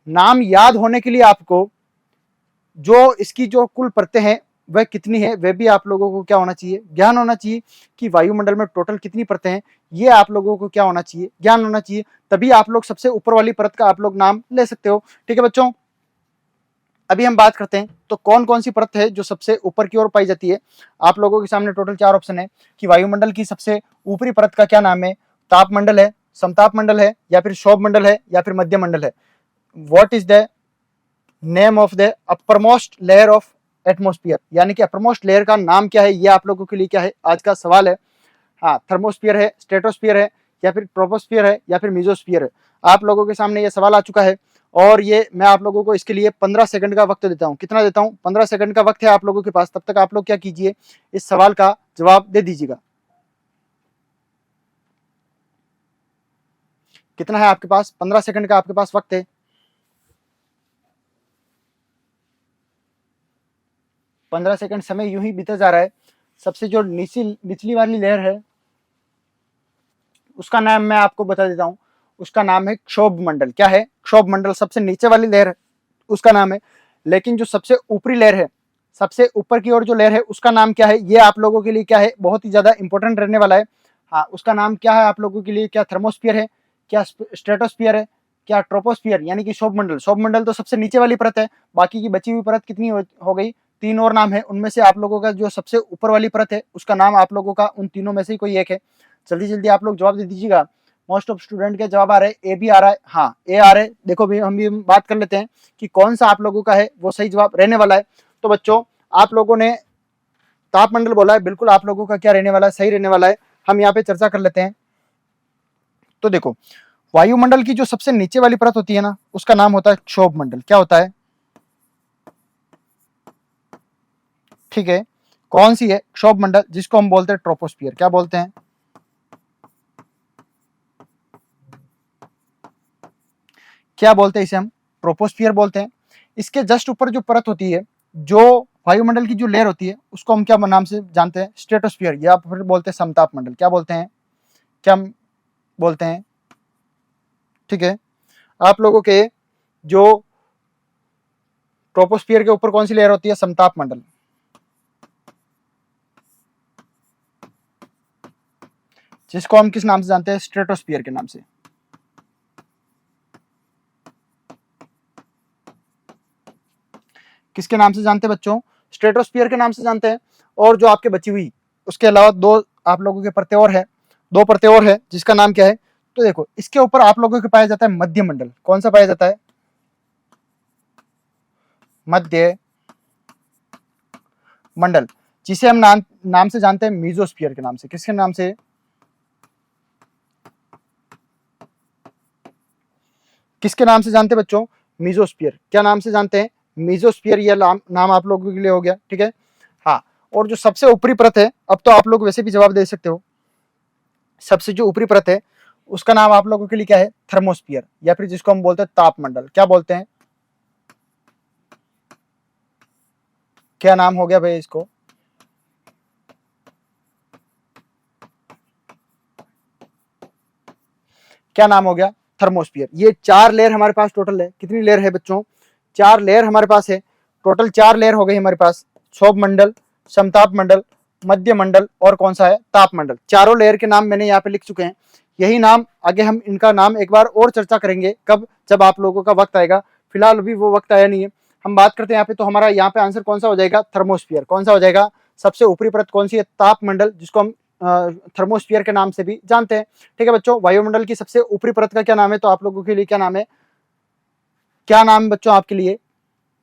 नाम याद होने के लिए आपको जो इसकी जो कुल परतें हैं वह कितनी है, वह भी आप लोगों को क्या होना चाहिए, ज्ञान होना चाहिए कि वायुमंडल में टोटल कितनी परतें हैं, ये आप लोगों को क्या होना चाहिए, ज्ञान होना चाहिए। तभी आप लोग सबसे ऊपर वाली परत का आप लोग नाम ले सकते हो, ठीक है बच्चों। अभी हम बात करते हैं तो कौन कौन सी परत है जो सबसे ऊपर की ओर पाई जाती है। आप लोगों के सामने टोटल 4 ऑप्शन है कि वायुमंडल की सबसे ऊपरी परत का क्या नाम है। तापमंडल है, समतापमंडल है, या फिर क्षोभ मंडल है, या फिर मध्य मंडल है। What is the name of the uppermost layer of atmosphere, यानी कि अपरमोस्ट लेयर का नाम क्या है, ये आप लोगों के लिए क्या है, आज का सवाल है। हाँ, थर्मोस्फियर है, स्ट्रेटोस्फियर है, या फिर ट्रोपोस्फियर है, या फिर मीजोस्फियर है। आप लोगों के सामने ये सवाल आ चुका है, और ये मैं आप लोगों को इसके लिए 15 सेकंड का वक्त देता हूँ। कितना देता हूँ, 15 सेकंड का वक्त है आप लोगों के पास। तब तक आप लोग क्या कीजिए, इस सवाल का जवाब दे दीजिएगा। कितना है आपके पास, 15 सेकंड का आपके पास वक्त है। 15 सेकंड समय यूं ही बीता जा रहा है। सबसे जो निचली वाली लेयर है उसका नाम मैं आपको बता देता हूं, उसका नाम है क्षोभ मंडल। क्या है, क्षोभ मंडल। सबसे नीचे वाली लेयर है उसका नाम है, लेकिन जो सबसे ऊपरी लेयर है, सबसे ऊपर की ओर जो लेयर है उसका नाम क्या है, ये आप लोगों के लिए क्या है, बहुत ही ज्यादा इंपॉर्टेंट रहने वाला है। हाँ, उसका नाम क्या है आप लोगों के लिए, क्या थर्मोस्फियर है, क्या स्ट्रेटोस्फियर है, क्या ट्रोपोस्फियर, यानी कि क्षोभ मंडल। क्षोभ मंडल तो सबसे नीचे वाली परत है, बाकी की बची हुई परत कितनी हो गई, 3 और नाम है। उनमें से आप लोगों का जो सबसे ऊपर वाली परत है उसका नाम आप लोगों का उन तीनों में से ही कोई एक है। जल्दी जल्दी आप लोग जवाब दे दीजिएगा। मोस्ट ऑफ स्टूडेंट के जवाब आ रहे हैं, ए भी आ रहा है, हाँ ए आ रहे हैं। देखो भी हम भी बात कर लेते हैं कि कौन सा आप लोगों का है वो सही जवाब रहने वाला है। तो बच्चों, आप लोगों ने तापमंडल बोला है, बिल्कुल आप लोगों का क्या रहने वाला है, सही रहने वाला है। हम यहाँ पे चर्चा कर लेते हैं। तो देखो, वायुमंडल की जो सबसे नीचे वाली परत होती है ना, उसका नाम होता है क्षोभ मंडल। क्या होता है, ठीक है, कौन सी है, क्षोभ मंडल, जिसको हम बोलते हैं ट्रोपोस्फियर। क्या बोलते हैं, क्या बोलते हैं इसे, हम ट्रोपोस्फियर बोलते हैं। इसके जस्ट ऊपर जो परत होती है, जो वायुमंडल की जो लेयर होती है, उसको हम क्या नाम से जानते हैं, स्ट्रेटोस्फियर, या फिर बोलते हैं समताप मंडल। क्या बोलते हैं, क्या बोलते हैं, ठीक है। आप लोगों के जो ट्रोपोस्फियर के ऊपर कौन सी लेयर होती है, समताप मंडल। जिसको हम किस नाम से जानते हैं, स्ट्रेटोस्फियर के नाम से। किसके नाम से जानते हैं बच्चों, स्ट्रेटोस्फियर के नाम से जानते हैं। और जो आपके बची हुई, उसके अलावा 2 आप लोगों के परतें और है, 2 परतें और है, जिसका नाम क्या है। तो देखो, इसके ऊपर आप लोगों के पाया जाता है मध्य मंडल। कौन सा पाया जाता है, मध्य मंडल, जिसे हम नाम से जानते हैं मीजोस्फियर के नाम से। किसके नाम से, किसके नाम से जानते हैं बच्चों, मीजोस्फियर। क्या नाम से जानते हैं, मीजोस्फियर। यह नाम आप लोगों के लिए हो गया, ठीक है। हाँ, और जो सबसे ऊपरी परत है, अब तो आप लोग वैसे भी जवाब दे सकते हो, सबसे जो ऊपरी परत है उसका नाम आप लोगों के लिए क्या है, थर्मोस्फियर, या फिर जिसको हम बोलते हैं तापमंडल। क्या बोलते हैं, क्या नाम हो गया भाई इसको, क्या नाम हो गया, थर्मोस्फियर। ये 4 लेयर हमारे पास टोटल है। कितनी लेयर है बच्चों, 4 लेयर हमारे पास है टोटल। 4 लेयर हो गई हमारे पास, क्षोभ मंडल, समताप मंडल, मध्य मंडल, और कौन सा है, तापमंडल। चारों लेयर के नाम मैंने यहाँ पे लिख चुके हैं। यही नाम आगे हम इनका नाम एक बार और चर्चा करेंगे, कब, जब आप लोगों का वक्त आएगा। फिलहाल अभी वो वक्त आया नहीं है। हम बात करते हैं यहाँ पे, तो हमारा यहाँ पे आंसर कौन सा हो जाएगा, थर्मोस्फियर। कौन सा हो जाएगा, सबसे ऊपरी परत कौन सी है, तापमंडल, जिसको हम थर्मोस्फियर के नाम से भी जानते हैं, ठीक है बच्चों। वायुमंडल की सबसे ऊपरी परत का क्या नाम है, तो आप लोगों के लिए क्या नाम है, क्या नाम बच्चों आपके लिए,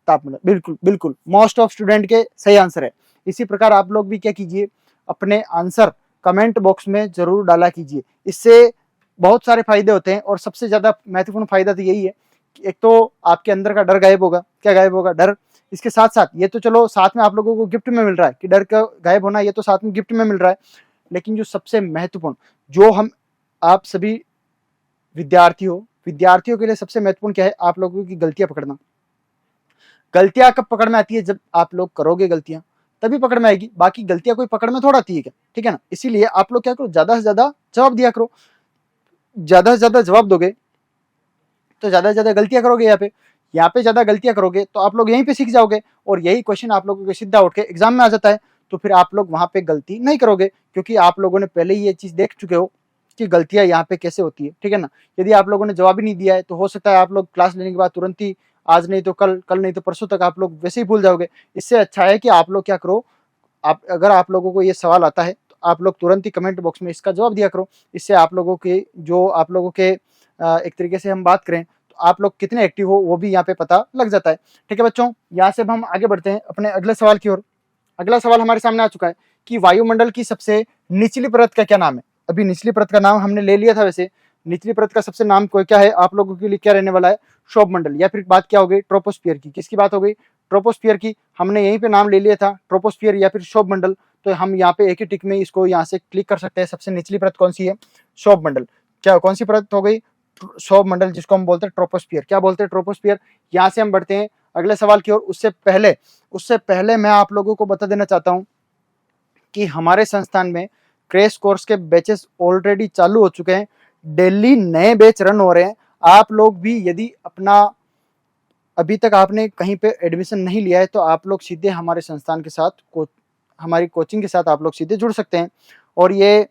तापमंडल। बिल्कुल बिल्कुल, मोस्ट ऑफ स्टूडेंट के सही आंसर है। इसी प्रकार आप लोग भी क्या कीजिए, अपने आंसर कमेंट बॉक्स में जरूर डाला कीजिए। इससे बहुत सारे फायदे होते हैं और सबसे ज्यादा महत्वपूर्ण फायदा तो यही है कि एक तो आपके अंदर का डर गायब होगा। क्या गायब होगा? डर। इसके साथ साथ ये तो चलो साथ में आप लोगों को गिफ्ट में मिल रहा है कि डर का गायब होना, ये तो साथ में गिफ्ट में मिल रहा है, लेकिन जो सबसे महत्वपूर्ण, जो हम आप सभी विद्यार्थियों के लिए सबसे महत्वपूर्ण क्या है? आप लोगों की गलतियां पकड़ना। गलतियां कब पकड़ में आती है? जब आप लोग करोगे गलतियां, तभी पकड़ में आएगी। बाकी गलतियां कोई पकड़ में थोड़ा आती है क्या? ठीक है ना? इसीलिए आप लोग क्या करो, ज्यादा से ज्यादा जवाब दिया करो। ज्यादा से ज्यादा जवाब दोगे तो ज्यादा से ज्यादा गलतियां करोगे। यहाँ पे ज्यादा गलतियां करोगे तो आप लोग यहीं पे सीख जाओगे, और यही क्वेश्चन आप लोगों के सीधा उठ के एग्जाम में आ जाता है। तो फिर आप लोग वहां पे गलती नहीं करोगे, क्योंकि आप लोगों ने पहले ही ये चीज देख चुके हो कि गलतियां यहाँ पे कैसे होती है। ठीक है ना? यदि आप लोगों ने जवाब ही नहीं दिया है तो हो सकता है आप लोग क्लास लेने के बाद तुरंत ही, आज नहीं तो कल, कल नहीं तो परसों तक आप लोग वैसे ही भूल जाओगे। इससे अच्छा है कि आप लोग क्या करो, अगर आप लोगों को ये सवाल आता है तो आप लोग तुरंत ही कमेंट बॉक्स में इसका जवाब दिया करो। इससे आप लोगों के जो आप लोगों के एक तरीके से हम बात करें तो आप लोग कितने एक्टिव हो वो भी यहाँ पे पता लग जाता है। ठीक है बच्चों, यहाँ से हम आगे बढ़ते हैं अपने अगले सवाल की ओर। अगला सवाल हमारे सामने आ चुका है कि वायुमंडल की सबसे निचली परत का क्या नाम है? अभी निचली परत का नाम हमने ले लिया था। वैसे निचली परत का सबसे नाम कोई क्या है? आप लोगों के लिए क्या रहने वाला है? क्षोभ मंडल, या फिर बात क्या हो गई? ट्रोपोस्फियर की। किसकी बात हो गई? ट्रोपोस्फियर की। हमने यहीं पे नाम ले लिया था, ट्रोपोस्फियर या फिर क्षोभ मंडल। तो हम यहाँ पे एक ही टिक में इसको यहाँ से क्लिक कर सकते हैं। सबसे निचली परत कौन सी है? क्षोभ मंडल। क्या कौन सी परत हो गई? क्षोभ मंडल, जिसको हम बोलते हैं ट्रोपोस्फियर। क्या बोलते हैं? ट्रोपोस्फियर। यहाँ से हम बढ़ते हैं अगले सवाल की ओर। उससे पहले मैं आप लोगों को बता देना चाहता हूँ कि हमारे संस्थान में क्रैश कोर्स के बैचेस ऑलरेडी चालू हो चुके हैं। डेली नए बैच रन हो रहे हैं। आप लोग भी यदि अपना अभी तक आपने कहीं पे एडमिशन नहीं लिया है तो आप लोग सीधे हमारे संस्थान के साथ हमारी कोचिंग के साथ आप लोग सीधे जुड़ सकते हैं। और ये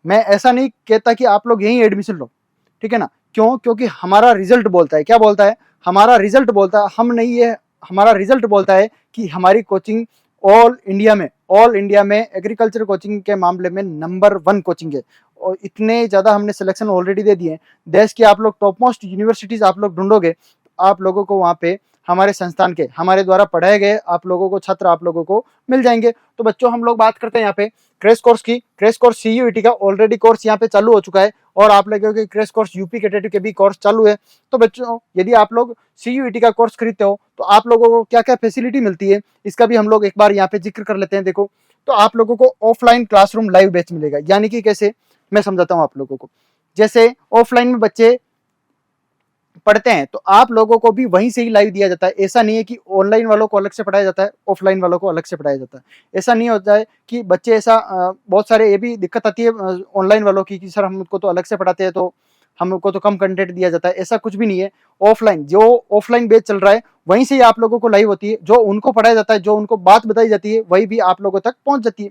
मैं ऐसा नहीं कहता कि आप लोग यहीं एडमिशन लो। ठीक है ना? क्यों? क्योंकि हमारा रिजल्ट बोलता है। क्या बोलता है? हमारा रिजल्ट बोलता है, हम नहीं है, हमारा रिजल्ट बोलता है कि हमारी कोचिंग ऑल इंडिया में एग्रीकल्चर कोचिंग के मामले में नंबर 1 कोचिंग है। और इतने ज्यादा हमने सिलेक्शन ऑलरेडी दे दिए हैं। देश की आप लोग टॉप मोस्ट यूनिवर्सिटीज आप लोग ढूंढोगे तो आप लोगों को वहां पे हमारे संस्थान के, हमारे द्वारा पढ़ाए गए आप लोगों को छात्र आप लोगों को मिल जाएंगे। तो बच्चों हम लोग बात करते हैं यहाँ पे क्रैश कोर्स की। क्रैश कोर्स CUET का ऑलरेडी कोर्स यहाँ पे चालू हो चुका है, और आप लोगों के क्रैश कोर्स यूपी कैडेट के भी कोर्स चालू है। तो बच्चों यदि आप लोग CUET का कोर्स खरीदते हो तो आप लोगों को क्या क्या फैसिलिटी मिलती है, इसका भी हम लोग एक बार यहाँ पे जिक्र कर लेते हैं। देखो, तो आप लोगों को ऑफलाइन क्लासरूम लाइव बैच मिलेगा। यानी कि कैसे, मैं समझाता हूँ आप लोगों को। जैसे ऑफलाइन में बच्चे पढ़ते हैं तो आप लोगों को भी वहीं से ही लाइव दिया जाता है। ऐसा नहीं है कि ऑनलाइन वालों को अलग से पढ़ाया जाता है, ऑफलाइन वालों को अलग से पढ़ाया जाता है। ऐसा नहीं होता है कि बच्चे ऐसा बहुत सारे ये भी दिक्कत आती है ऑनलाइन वालों की कि सर हमको तो अलग से पढ़ाते हैं तो हमको तो कम कंटेंट दिया जाता है। ऐसा कुछ भी नहीं है। ऑफलाइन जो ऑफलाइन बैच चल रहा है वहीं से ही आप लोगों को लाइव होती है। जो उनको पढ़ाया जाता है, जो उनको बात बताई जाती है, वही भी आप लोगों तक पहुंच जाती है।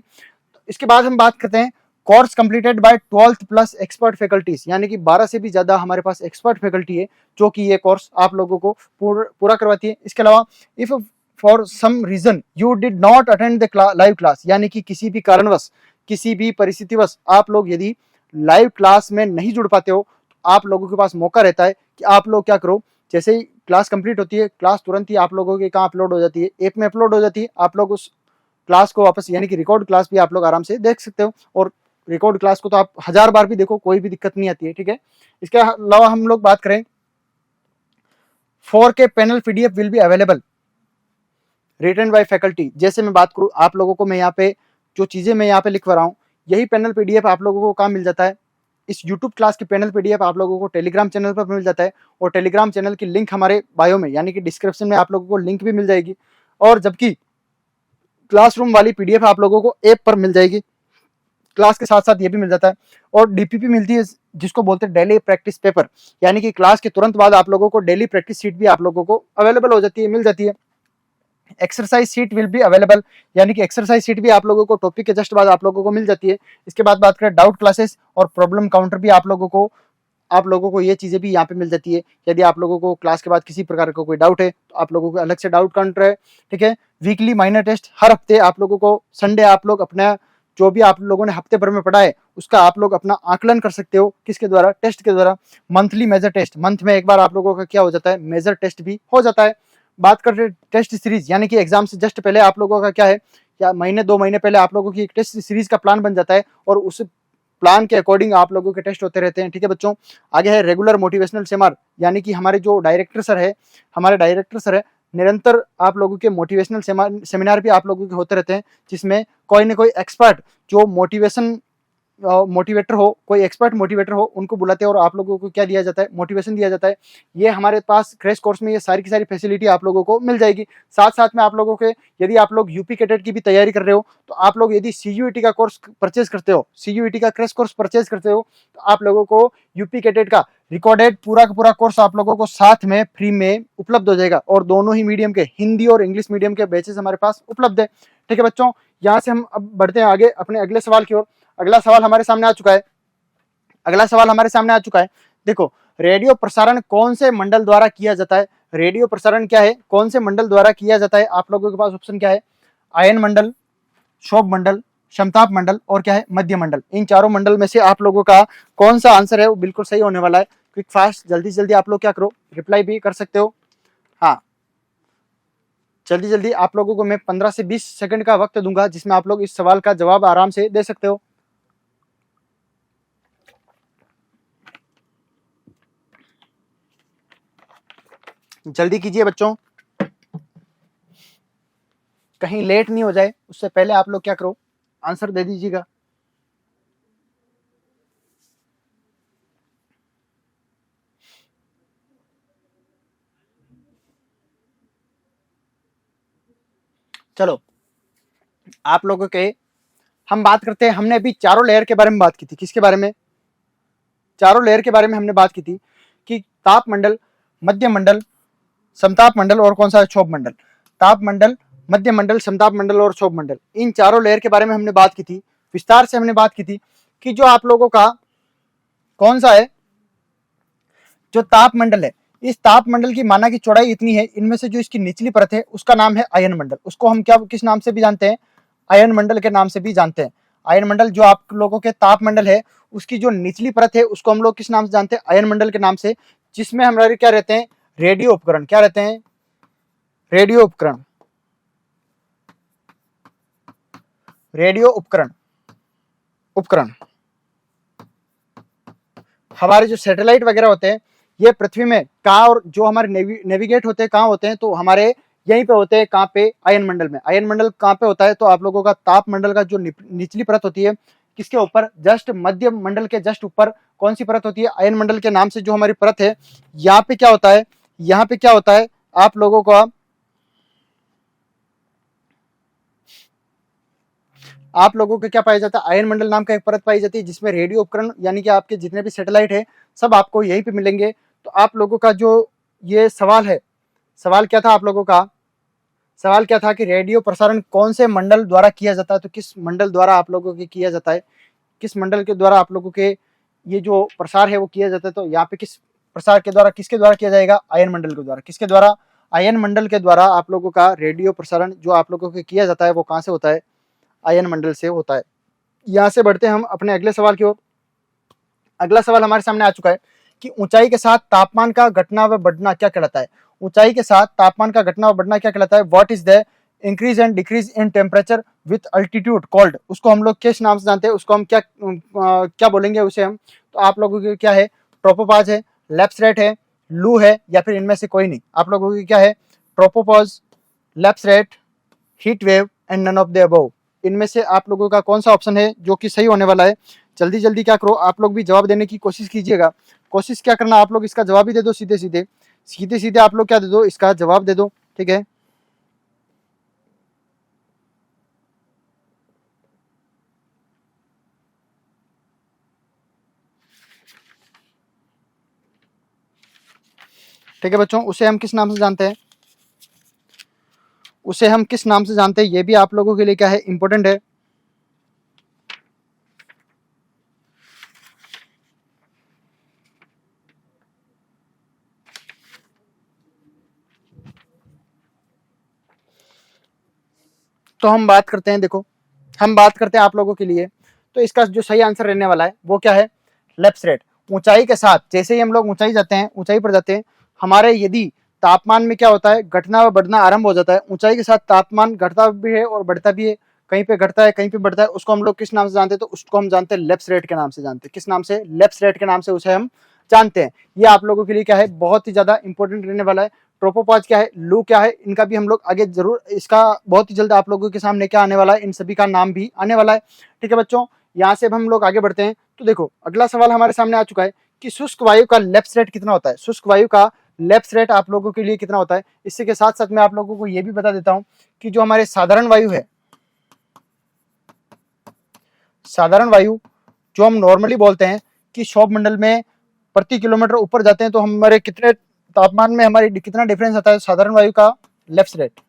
इसके बाद हम बात करते हैं course completed by 12th plus expert faculties, यानी कि 12 से भी ज्यादा हमारे पास एक्सपर्ट फैकल्टी है जो कि ये कोर्स आप लोगों को पूरा करवाती है। इसके अलावा if for some reason you did not attend the live class, यानी कि किसी भी कारणवश, किसी भी परिस्थितिवश आप लोग यदि लाइव क्लास में नहीं जुड़ पाते हो तो आप लोगों के पास मौका रहता है कि आप लोग क्या करो, जैसे ही क्लास कंप्लीट होती है, क्लास तुरंत ही आप लोगों के कहाँ अपलोड हो जाती है, ऐप में अपलोड हो जाती है। आप लोग उस क्लास को वापस, यानी कि रिकॉर्ड क्लास भी आप लोग आराम से देख सकते हो, और रिकॉर्ड क्लास को तो आप 1000 बार भी देखो, कोई भी दिक्कत नहीं आती है। ठीक है? इसके अलावा हम लोग बात करें 4K panel PDF will be available written by faculty. जैसे मैं बात करूं आप लोगों को, मैं यहाँ पे जो चीजें मैं यहाँ पे लिखवा रहा हूँ, यही पैनल PDF आप लोगों को कहाँ मिल जाता है? इस YouTube क्लास की पैनल PDF आप लोगों को टेलीग्राम चैनल पर मिल जाता है, और टेलीग्राम चैनल की लिंक हमारे बायो में, यानी कि डिस्क्रिप्शन में आप लोगों को लिंक भी मिल जाएगी। और जबकि क्लासरूम वाली PDF आप लोगों को ऐप पर मिल जाएगी, क्लास के साथ साथ ये भी मिल जाता है। और DPP मिलती है, जिसको बोलते हैं डेली प्रैक्टिस पेपर, यानी कि क्लास के तुरंत बाद आप लोगों को डेली प्रैक्टिस शीट भी आप लोगों को अवेलेबल हो जाती है, मिल जाती है। Exercise sheet will be available, यानी कि एक्सरसाइज शीट भी आप लोगों को टॉपिक के जस्ट बाद आप लोगों को मिल जाती है। इसके बाद बात करें डाउट क्लासेस और प्रॉब्लम काउंटर भी आप लोगों को ये चीजें भी यहाँ पे मिल जाती है। यदि आप लोगों को क्लास के बाद किसी प्रकार का कोई डाउट है तो आप लोगों को अलग से डाउट काउंटर है। ठीक है? वीकली माइनर टेस्ट, हर हफ्ते आप लोगों को संडे आप लोग अपना जो भी आप लोगों ने हफ्ते भर में पढ़ा है उसका आप लोग अपना आकलन कर सकते हो। किसके द्वारा? टेस्ट के द्वारा। मंथली मेजर टेस्ट, मंथ में एक बार आप लोगों का क्या हो जाता है? मेजर टेस्ट भी हो जाता है। बात करते हैं टेस्ट सीरीज, यानी कि एग्जाम से जस्ट पहले आप लोगों का क्या है या महीने 2 महीने पहले आप लोगों की एक टेस्ट सीरीज का प्लान बन जाता है और उस प्लान के अकॉर्डिंग आप लोगों के टेस्ट होते रहते हैं। ठीक है बच्चों, आगे है रेगुलर मोटिवेशनल सेमिनार, यानी कि हमारे जो डायरेक्टर सर है निरंतर आप लोगों के मोटिवेशनल सेमिनार भी आप लोगों के होते रहते हैं, जिसमें कोई ना कोई एक्सपर्ट जो मोटिवेटर हो, कोई एक्सपर्ट मोटिवेटर हो, उनको बुलाते हैं और आप लोगों को क्या दिया जाता है, मोटिवेशन दिया जाता है। ये हमारे पास क्रैश कोर्स में ये सारी की सारी फैसिलिटी आप लोगों को मिल जाएगी। साथ साथ में आप लोगों के, यदि आप लोग यूपी कैडेट की भी तैयारी कर रहे हो, तो आप लोग यदि सीयूईटी का कोर्स परचेज करते हो, सीयूईटी का क्रैश कोर्स परचेज करते हो, तो आप लोगों को यूपी कैडेट का रिकॉर्डेड पूरा का पूरा कोर्स आप लोगों को साथ में फ्री में उपलब्ध हो जाएगा। और दोनों ही मीडियम के, हिंदी और इंग्लिश मीडियम के बैचेस हमारे पास उपलब्ध है। ठीक है बच्चों, यहाँ से हम अब बढ़ते हैं आगे अपने अगले सवाल की ओर। अगला सवाल हमारे सामने आ चुका है। देखो, रेडियो प्रसारण कौन से मंडल द्वारा किया जाता है? रेडियो प्रसारण क्या है, कौन से मंडल द्वारा किया जाता है? आप लोगों के पास ऑप्शन क्या है? आयन मंडल, क्षोभ मंडल, समताप मंडल और क्या है, मध्य मंडल। इन चारों मंडल में से आप लोगों का कौन सा आंसर है वो बिल्कुल सही होने वाला है। क्विक फास्ट, जल्दी जल्दी आप लोग क्या करो, रिप्लाई भी कर सकते हो। हाँ, जल्दी जल्दी आप लोगों को मैं 15 से 20 सेकंड का वक्त दूंगा, जिसमें आप लोग इस सवाल का जवाब आराम से दे सकते हो। जल्दी कीजिए बच्चों, कहीं लेट नहीं हो जाए, उससे पहले आप लोग क्या करो, आंसर दे दीजिएगा। चलो, आप लोगों के, हम बात करते हैं, हमने अभी चारों लेयर के बारे में बात की थी। किसके बारे में? चारों लेयर के बारे में हमने बात की थी कि ताप मंडल, मध्य मंडल, समताप मंडल और कौन सा है, क्षोभ मंडल। ताप मंडल, मध्य मंडल, समताप मंडल और क्षोभ मंडल, इन चारों लेयर के बारे में हमने बात की थी, विस्तार से हमने बात की थी कि जो आप लोगों का कौन सा है, जो ताप मंडल है, इस ताप मंडल की माना की चौड़ाई इतनी है, इनमें से जो इसकी निचली परत है उसका नाम है आयन मंडल। उसको हम क्या, किस नाम से भी जानते हैं? आयन मंडल के नाम से भी जानते हैं। आयन मंडल, जो आप लोगों के ताप मंडल है, उसकी जो निचली परत है उसको हम लोग किस नाम से जानते हैं? आयन मंडल के नाम से, जिसमें हमारे क्या रहते हैं, रेडियो उपकरण। क्या रहते हैं? रेडियो उपकरण। रेडियो उपकरण हमारे जो सैटेलाइट वगैरह होते हैं, ये पृथ्वी में कहाँ, और जो हमारे नेविगेट होते हैं कहाँ होते हैं, तो हमारे यहीं पे होते हैं। कहाँ पे? आयन मंडल में। आयन मंडल कहाँ पे होता है? तो आप लोगों का ताप मंडल का जो निचली परत होती है, किसके ऊपर? जस्ट मध्य मंडल के जस्ट ऊपर कौन सी परत होती है? आयन मंडल के नाम से जो हमारी परत है, यहाँ पे क्या होता है, यहाँ पे क्या होता है आप लोगों का, आप लोगों को क्या पाया जाता है? आयन मंडल नाम का एक परत पाई जाती है, जिसमें रेडियो उपकरण, यानी कि आपके जितने भी सैटेलाइट है सब आपको यहीं पे मिलेंगे। तो आप लोगों का जो ये सवाल है, सवाल क्या था आप लोगों का? सवाल क्या था कि रेडियो प्रसारण कौन से मंडल द्वारा किया जाता है? तो किस मंडल द्वारा आप लोगों के किया जाता है? किस मंडल के द्वारा आप लोगों के ये जो प्रसार है वो किया जाता है? तो यहाँ पे किस प्रसार के द्वारा, किसके द्वारा किया जाएगा? आयन मंडल के द्वारा। किसके द्वारा? आयन मंडल के द्वारा आप लोगों का रेडियो प्रसारण जो आप लोगों के किया जाता है वो कहाँ से होता है? आयन मंडल से होता है। यहाँ से बढ़ते हैं हम अपने अगले सवाल की ओर। अगला सवाल हमारे सामने आ चुका है कि ऊंचाई के साथ तापमान का घटना व बढ़ना क्या कहलाता है? ऊंचाई के साथ तापमान का घटना व बढ़ना क्या कहलाता है? What is the increase and decrease in temperature with altitude called? उसको हम लोग किस नाम से जानते हैं? उसको हम क्या बोलेंगे उसे हम? तो आप लोगों की क्या है? ट्रोपोपॉज है, लेप्सरेट है, लू है, या फिर इनमें से कोई नहीं? आप लोगों की क्या है? Tropopause, lapse rate, heat wave and none of the above. इनमें से आप लोगों का कौन सा ऑप्शन है जो कि सही होने वाला है? जल्दी जल्दी क्या करो, आप लोग भी जवाब देने की कोशिश कीजिएगा। कोशिश क्या करना, आप लोग इसका जवाब ही दे दो, सीधे सीधे आप लोग क्या दे दो, इसका जवाब दे दो। ठीक है, ठीक है बच्चों, उसे हम किस नाम से जानते हैं? उसे हम किस नाम से जानते हैं, ये भी आप लोगों के लिए क्या है, इंपॉर्टेंट है। तो हम बात करते हैं, देखो हम बात करते हैं आप लोगों के लिए, तो इसका जो सही आंसर रहने वाला है वो क्या है? लेप्सरेट। ऊंचाई के साथ, जैसे ही हम लोग ऊंचाई जाते हैं, ऊंचाई पर जाते हैं, हमारे यदि तापमान में क्या होता है, घटना व बढ़ना आरंभ हो जाता है। ऊंचाई के साथ तापमान घटता भी है और बढ़ता भी है। कहीं पे घटता है कहीं पे बढ़ता है, उसको हम लोग किस नाम से जानते हैं? तो उसको हम जानते हैं लेप्स रेट के नाम से जानते हैं। किस नाम से? लेप्स रेट के नाम से उसे हम जानते हैं। ये आप लोगों के लिए क्या है, बहुत ही ज्यादा इंपॉर्टेंट रहने वाला है। ट्रोपोपॉज क्या है, लू क्या है, इनका भी हम लोग आगे जरूर, इसका बहुत ही जल्द आप लोगों के सामने क्या आने वाला है, इन सभी का नाम भी आने वाला है। ठीक है बच्चों, यहाँ से अब हम लोग आगे बढ़ते हैं। तो देखो अगला सवाल हमारे सामने आ चुका है कि शुष्क वायु का लेप्स रेट कितना होता है। शुष्क वायु का लेप्स रेट आप लोगों के लिए कितना होता है? इसी के साथ साथ मैं आप लोगों को यह भी बता देता हूं कि जो हमारे साधारण वायु है, साधारण वायु जो हम नॉर्मली बोलते हैं कि क्षोभ मंडल में प्रति किलोमीटर ऊपर जाते हैं तो हमारे कितने तापमान में हमारी कितना डिफरेंस आता है? साधारण वायु का लेप्स रेट,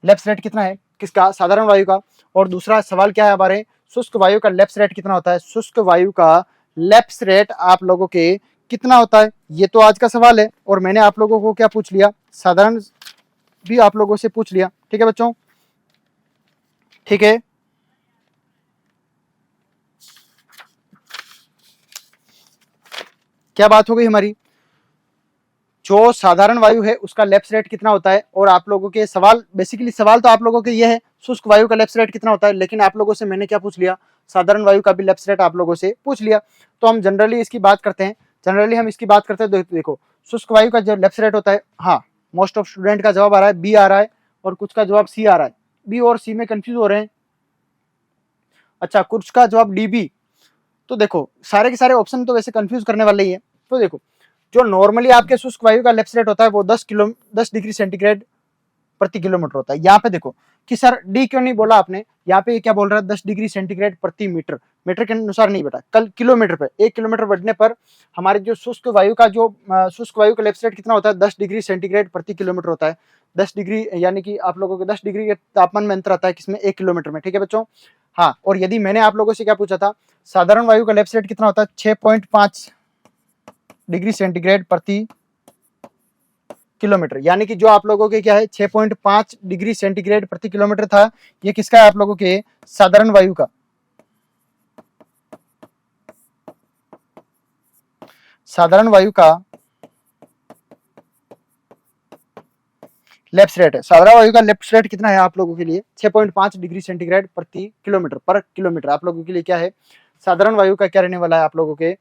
लेप्स रेट कितना है किसका? साधारण वायु का। और दूसरा सवाल क्या है हमारे, शुष्क वायु का लेप्स रेट कितना होता है? शुष्क वायु का लेप्स रेट आप लोगों के कितना होता है? ये तो आज का सवाल है और मैंने आप लोगों को क्या पूछ लिया, साधारण भी आप लोगों से पूछ लिया। ठीक है बच्चों, ठीक है। क्या बात हो गई हमारी, जो साधारण वायु है उसका लेप्स रेट कितना होता है? और आप लोगों के सवाल, बेसिकली सवाल तो आप लोगों के ये है शुष्क वायु का लेप्स रेट कितना होता है, लेकिन आप लोगों से मैंने क्या पूछ लिया, साधारण वायु का भी लेप्स रेट आप लोगों से पूछ लिया। तो हम जनरली इसकी बात करते हैं, जनरली हम इसकी बात करते हैं। देखो शुष्क वायु का जो लेप्स रेट होता है, हाँ मोस्ट ऑफ स्टूडेंट का जवाब आ रहा है बी आ रहा है और कुछ का जवाब सी आ रहा है। बी और सी में कंफ्यूज हो रहे हैं। अच्छा, कुछ का जवाब डी बी। तो देखो सारे के सारे ऑप्शन तो वैसे कंफ्यूज करने वाले ही है। तो देखो जो नॉर्मली आपके शुष्क वायु का लेप्स रेट होता है वो 10 डिग्री सेंटीग्रेड प्रति किलोमीटर होता है। यहाँ पे देखो कि सर डी क्यों नहीं बोला आपने, यहाँ पे क्या बोल रहा है 10 डिग्री सेंटीग्रेड प्रति मीटर, मीटर के अनुसार नहीं बेटा, कल किलोमीटर पे, 1 किलोमीटर बढ़ने पर हमारे जो शुष्क वायु का शुष्क वायु का लेप्स रेट कितना होता है? 10 डिग्री सेंटीग्रेड प्रति किलोमीटर होता है। 10 डिग्री यानी कि आप लोगों के 10 डिग्री के तापमान में अंतर आता है किसमें? 1 किलोमीटर में। ठीक है बच्चों, हाँ। और यदि मैंने आप लोगों से क्या पूछा था, साधारण वायु का लेप्स रेट कितना होता है? 6.5 डिग्री सेंटीग्रेड प्रति किलोमीटर, यानी कि जो आप लोगों के क्या है 6.5 डिग्री सेंटीग्रेड प्रति किलोमीटर था, ये किसका है? आप लोगों के साधारण वायु का। साधारण वायु का लेप्स रेट है। साधारण वायु का लेप्स रेट कितना है आप लोगों के लिए? 6.5 डिग्री सेंटीग्रेड प्रति किलोमीटर, पर किलोमीटर आप लोगों के लिए क्या है? साधारण वायु का क्या रहने वाला है? आप लोगों के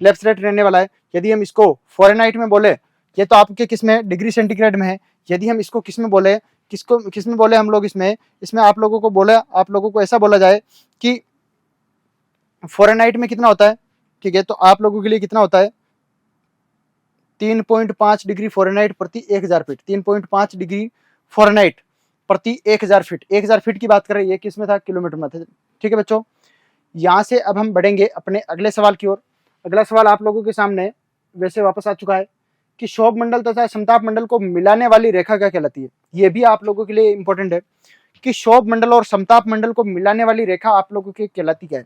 लेप्स रेट रहने वाला है। यदि हम इसको फ़ारेनहाइट में बोले, ये तो आपके किस में? डिग्री सेंटीग्रेड में है। यदि हम इसको किस में बोले, किस में बोले हम लोग इसमें आप लोगों को बोले, आप लोगों को ऐसा बोला जाए कि फ़ारेनहाइट में कितना होता है? ठीक है, तो आप लोगों के लिए कितना होता है? 3.5 डिग्री फ़ारेनहाइट प्रति 1000 फीट। 3.5 डिग्री फ़ारेनहाइट प्रति 1000 फीट। 1000 फीट की बात कर रहे हैं, ये किस में था? किलोमीटर में था। ठीक है बच्चों, यहाँ से अब हम बढ़ेंगे अपने अगले सवाल की ओर। अगला सवाल आप लोगों के सामने वैसे वापस आ चुका है कि क्षोभ मंडल तथा समताप मंडल को मिलाने वाली रेखा क्या कहलाती है? ये भी आप लोगों के लिए इंपॉर्टेंट है कि क्षोभ मंडल और समताप मंडल को मिलाने वाली रेखा आप लोगों की कहलाती क्या है?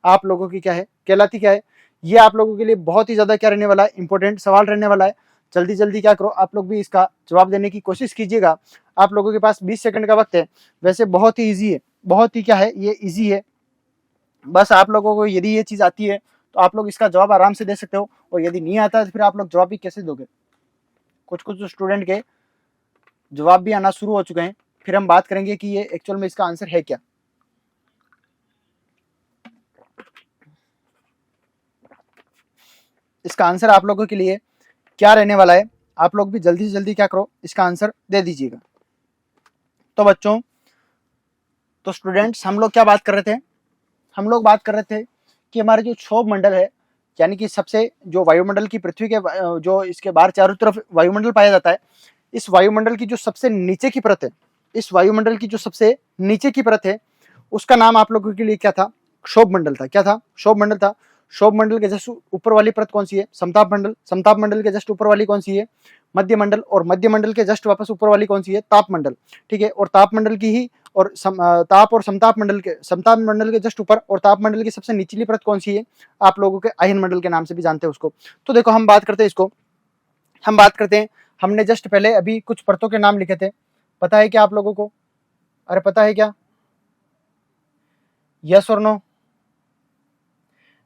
आप लोगों की क्या है? कहलाती क्या है? ये आप लोगों के लिए बहुत ही ज्यादा क्या रहने वाला है? इंपॉर्टेंट सवाल रहने वाला है। जल्दी जल्दी क्या करो, आप लोग भी इसका जवाब देने की कोशिश कीजिएगा। आप लोगों के पास 20 सेकंड का वक्त है। वैसे बहुत ही ईजी है, बहुत ही क्या है, ये ईजी है। बस आप लोगों को यदि ये चीज आती है तो आप लोग इसका जवाब आराम से दे सकते हो, और यदि नहीं आता तो फिर आप लोग जवाब भी कैसे दोगे? कुछ कुछ स्टूडेंट के जवाब भी आना शुरू हो चुके हैं। फिर हम बात करेंगे कि ये एक्चुअल में इसका आंसर है क्या। इसका आंसर आप लोगों के लिए क्या रहने वाला है? आप लोग भी जल्दी से जल्दी क्या करो, इसका आंसर दे दीजिएगा। तो बच्चों, तो स्टूडेंट्स, हम लोग क्या बात कर रहे थे? हम लोग बात कर रहे थे कि हमारे जो क्षोभ मंडल है, यानी कि सबसे जो वायुमंडल की पृथ्वी के जो इसके बाहर चारों तरफ वायुमंडल पाया जाता है, इस वायुमंडल की जो सबसे नीचे की परत है, इस वायुमंडल की जो सबसे नीचे की परत है, उसका नाम आप लोगों के लिए क्या था? क्षोभ मंडल था। क्या था? क्षोभ मंडल था। क्षोभ मंडल के जस्ट ऊपर वाली परत कौन सी है? समताप मंडल। समताप मंडल के जस्ट ऊपर वाली कौन सी है? मध्य मंडल। और मध्य मंडल के जस्ट वापस ऊपर वाली कौन सी है? ताप मंडल। ठीक है, और ताप मंडल की ही और ताप और समताप मंडल के जस्ट ऊपर और ताप मंडल की सबसे निचली परत कौन सी है? आप लोगों के अयन मंडल के नाम से भी जानते हैं उसको। तो देखो हम बात करते हैं इसको, हम बात करते हैं। हमने जस्ट पहले अभी कुछ परतों के नाम लिखे थे, पता है क्या आप लोगों को? अरे पता है क्या? यस और नो?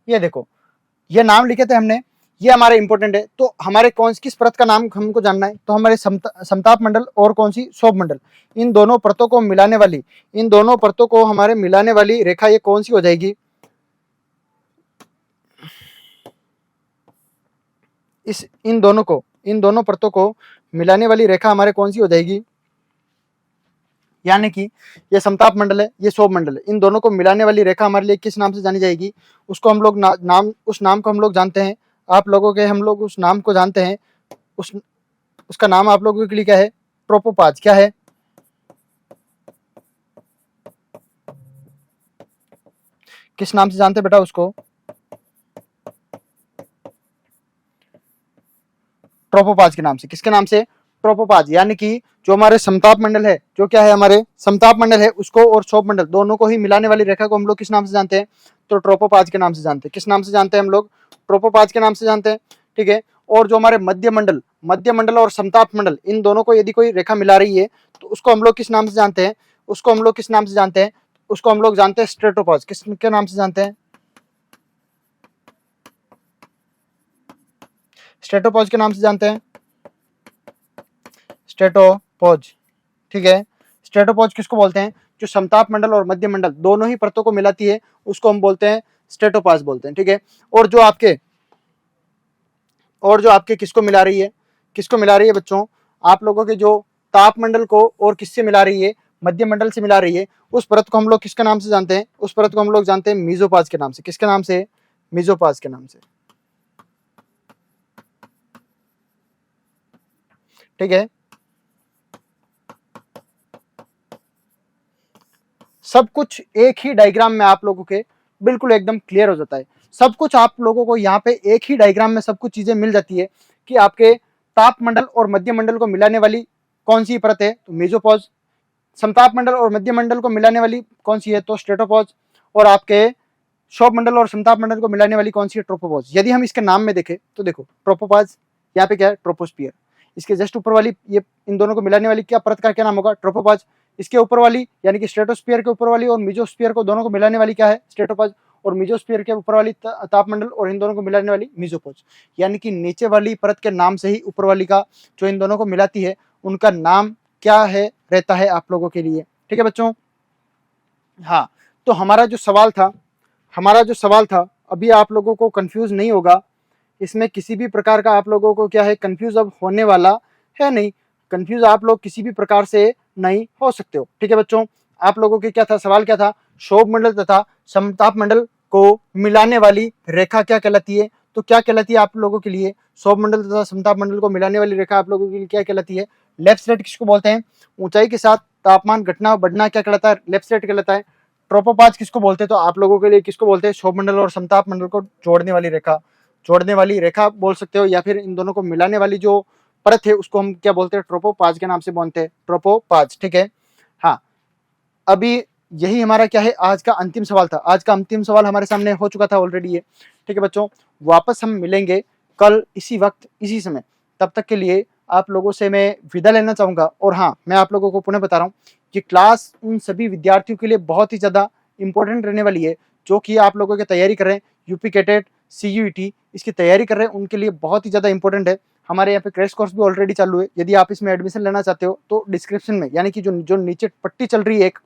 ये देखो, ये नाम लिखे थे हमने ये हमारे इंपॉर्टेंट है। तो हमारे कौन किस परत का नाम हमको जानना है, तो हमारे समताप मंडल और कौन सी शोभ मंडल, इन दोनों परतों को मिलाने वाली, इन दोनों परतों को हमारे मिलाने वाली रेखा ये कौन सी हो जाएगी, इन दोनों परतों को मिलाने वाली रेखा हमारे कौन सी हो जाएगी, यानी कि ये समताप मंडल है, ये शोभ मंडल है, इन दोनों को मिलाने वाली रेखा हमारे लिए किस नाम से जानी जाएगी, उसको हम लोग नाम उस नाम को हम लोग जानते हैं, आप लोगों के हम लोग उस नाम को जानते हैं, उसका नाम आप लोगों के लिए क्या है, ट्रोपोपाज। क्या है, किस नाम से जानते हैं बेटा उसको, ट्रोपोपाज के नाम से। किसके नाम से, ट्रोपोपाज। यानी कि जो हमारे समताप मंडल है, जो क्या है हमारे समताप मंडल है, उसको और शोभ मंडल दोनों को ही मिलाने वाली रेखा को हम लोग किस नाम से जानते हैं, तो ट्रोपोपाज के नाम से जानते हैं। किस नाम से जानते हैं हम लोग, ट्रोपोपाज के नाम से जानते हैं। ठीक है। और जो हमारे मध्य मंडल और समताप मंडल, इन दोनों को यदि कोई रेखा मिला रही है तो उसको हम लोग किस नाम से जानते हैं, उसको हम लोग किस नाम से जानते हैं, उसको हम लोग जानते हैं स्ट्रेटोपाज। किसके नाम से जानते हैं, स्ट्रेटोपॉज के नाम से जानते हैं, स्ट्रेटोपॉज। ठीक है। स्ट्रेटोपॉज किसको बोलते हैं, जो समताप मंडल और मध्य मंडल दोनों ही परतों को मिलाती है उसको हम बोलते हैं स्ट्रेटोपॉज बोलते हैं। ठीक है। और जो आपके किसको मिला रही है, किसको मिला रही है बच्चों, आप लोगों के जो ताप मंडल को और किससे मिला रही है, मध्य मंडल से मिला रही है, उस परत को हम लोग किसके नाम से जानते हैं, उस परत को हम लोग जानते हैं मीजोपाज के नाम से। किसके नाम से, मीजोपाज के नाम से। ठीक है। सब कुछ एक ही डायग्राम में आप लोगों के बिल्कुल एकदम क्लियर हो जाता है। सब कुछ आप लोगों को यहाँ पे एक ही डायग्राम में सब कुछ चीजें मिल जाती है कि आपके ताप मंडल और मध्य मंडल को मिलाने वाली कौन सी परत है, तो मेसोपॉज। समताप मंडल और मध्य मंडल को मिलाने वाली कौन सी है, तो स्ट्रेटोपॉज। और आपके शोभ मंडल और समताप मंडल को मिलाने वाली कौन सी है, ट्रोपोपॉज। यदि हम इसके नाम में देखें तो देखो ट्रोपोपॉज, यहाँ पे क्या है, ट्रोपोस्फियर। इसके जस्ट ऊपर वाली ये इन दोनों को मिलाने वाली क्या परत का क्या नाम होगा, ट्रोपोपॉज। इसके ऊपर वाली यानी कि स्ट्रेटोस्फीयर के ऊपर वाली और मिजोस्फीयर को दोनों को मिलाने वाली क्या है, स्ट्रेटोपॉज। और मिजोस्फीयर के ऊपर वाली तापमंडल और इन दोनों को मिलाने वाली मिजोपोज। यानी कि नीचे वाली परत के नाम से ही ऊपर वाली का जो इन दोनों को मिलाती है उनका नाम क्या है रहता है आप लोगों के लिए। ठीक है बच्चों। हाँ, तो हमारा जो सवाल था अभी आप लोगों को कंफ्यूज नहीं होगा, इसमें किसी भी प्रकार का आप लोगों को क्या है कंफ्यूज अब होने वाला है नहीं। कंफ्यूज आप लोग किसी भी प्रकार से नहीं हो सकते हो। ठीक है बच्चों। आप लोगों के क्या था, सवाल क्या था, शोभ मंडल तथा समताप मंडल को मिलाने वाली रेखा क्या कहलाती है, तो क्या कहलाती है आप लोगों के लिए, शोभ मंडल तथा समताप मंडल को मिलाने वाली रेखा आप लोगों के लिए क्या कहलाती है, लेफ्ट साइड किसको बोलते हैं, ऊंचाई के साथ तापमान घटना बढ़ना क्या कहलाता है, लेफ्ट साइड कहलाता है। ट्रोपोपाज किसको बोलते हैं, तो आप लोगों के लिए किसको बोलते हैं, शोभ मंडल और समताप मंडल को जोड़ने वाली रेखा बोल सकते हो, या फिर इन दोनों को मिलाने वाली जो परत है उसको हम क्या बोलते हैं, ट्रोपोपाज के नाम से बोलते हैं, ट्रोपोपाज। ठीक है। हाँ, अभी यही हमारा क्या है आज का अंतिम सवाल था। आज का अंतिम सवाल हमारे सामने हो चुका था ऑलरेडी ये। ठीक है बच्चों, वापस हम मिलेंगे कल इसी वक्त इसी समय। तब तक के लिए आप लोगों से मैं विदा लेना चाहूंगा। और हाँ, मैं आप लोगों को पुनः बता रहा हूँ कि क्लास उन सभी विद्यार्थियों के लिए बहुत ही ज्यादा इंपॉर्टेंट रहने वाली है जो कि आप लोगों की तैयारी कर रहे हैं, यूपी कैटेट, CUET इसकी तैयारी कर रहे हैं, उनके लिए बहुत ही ज्यादा इंपॉर्टेंट है। हमारे यहाँ पे क्रैश कोर्स भी ऑलरेडी चालू है। यदि आप इसमें एडमिशन लेना चाहते हो तो डिस्क्रिप्शन में यानी कि जो नीचे पट्टी चल रही है एक,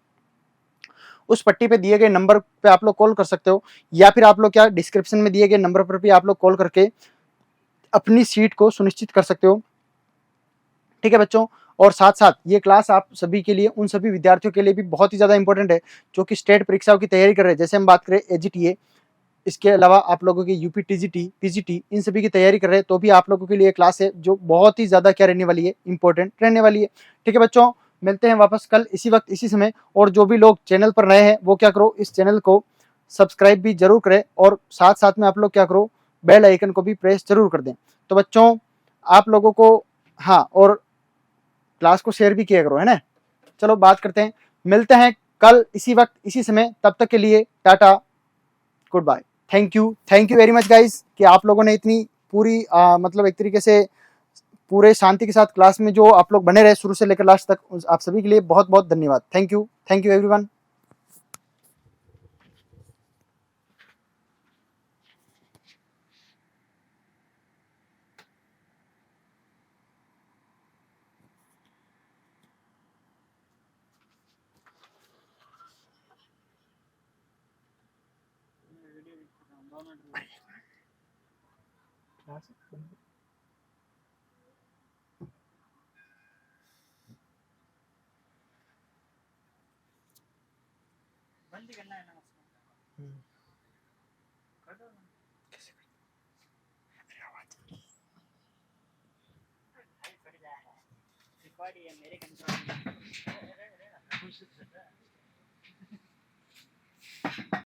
उस पट्टी पे दिए गए नंबर पे आप लोग कॉल कर सकते हो, या फिर आप लोग क्या डिस्क्रिप्शन में दिए गए नंबर पर भी आप लोग कॉल करके अपनी सीट को सुनिश्चित कर सकते हो। ठीक है बच्चों। और साथ साथ ये क्लास आप सभी के लिए, उन सभी विद्यार्थियों के लिए भी बहुत ही ज्यादा इंपॉर्टेंट है जो कि स्टेट परीक्षाओं की तैयारी कर रहे हैं। जैसे हम बात करें AGTA, इसके अलावा आप लोगों के UP TGT, PGT इन सभी की तैयारी कर रहे हैं, तो भी आप लोगों के लिए क्लास है जो बहुत ही ज्यादा क्या रहने वाली है, इंपॉर्टेंट रहने वाली है। ठीक है बच्चों, मिलते हैं वापस कल इसी वक्त इसी समय। और जो भी लोग चैनल पर नए हैं वो क्या करो, इस चैनल को सब्सक्राइब भी जरूर करें और साथ साथ में आप लोग क्या करो, बेल आइकन को भी प्रेस जरूर कर दें। तो बच्चों आप लोगों को, हाँ, और क्लास को शेयर भी किया करो, है ना। चलो बात करते हैं, मिलते हैं कल इसी वक्त इसी समय। तब तक के लिए tata, goodbye, thank you very much guys कि आप लोगों ने इतनी पूरी मतलब एक तरीके से पूरे शांति के साथ क्लास में जो आप लोग बने रहे शुरू से लेकर लास्ट तक, आप सभी के लिए बहुत बहुत धन्यवाद। Thank you everyone. बंद करना है ना उसको। कर दो ना। भाई फट जाएगा। रिकॉर्ड ये मेरे कंट्रोल में।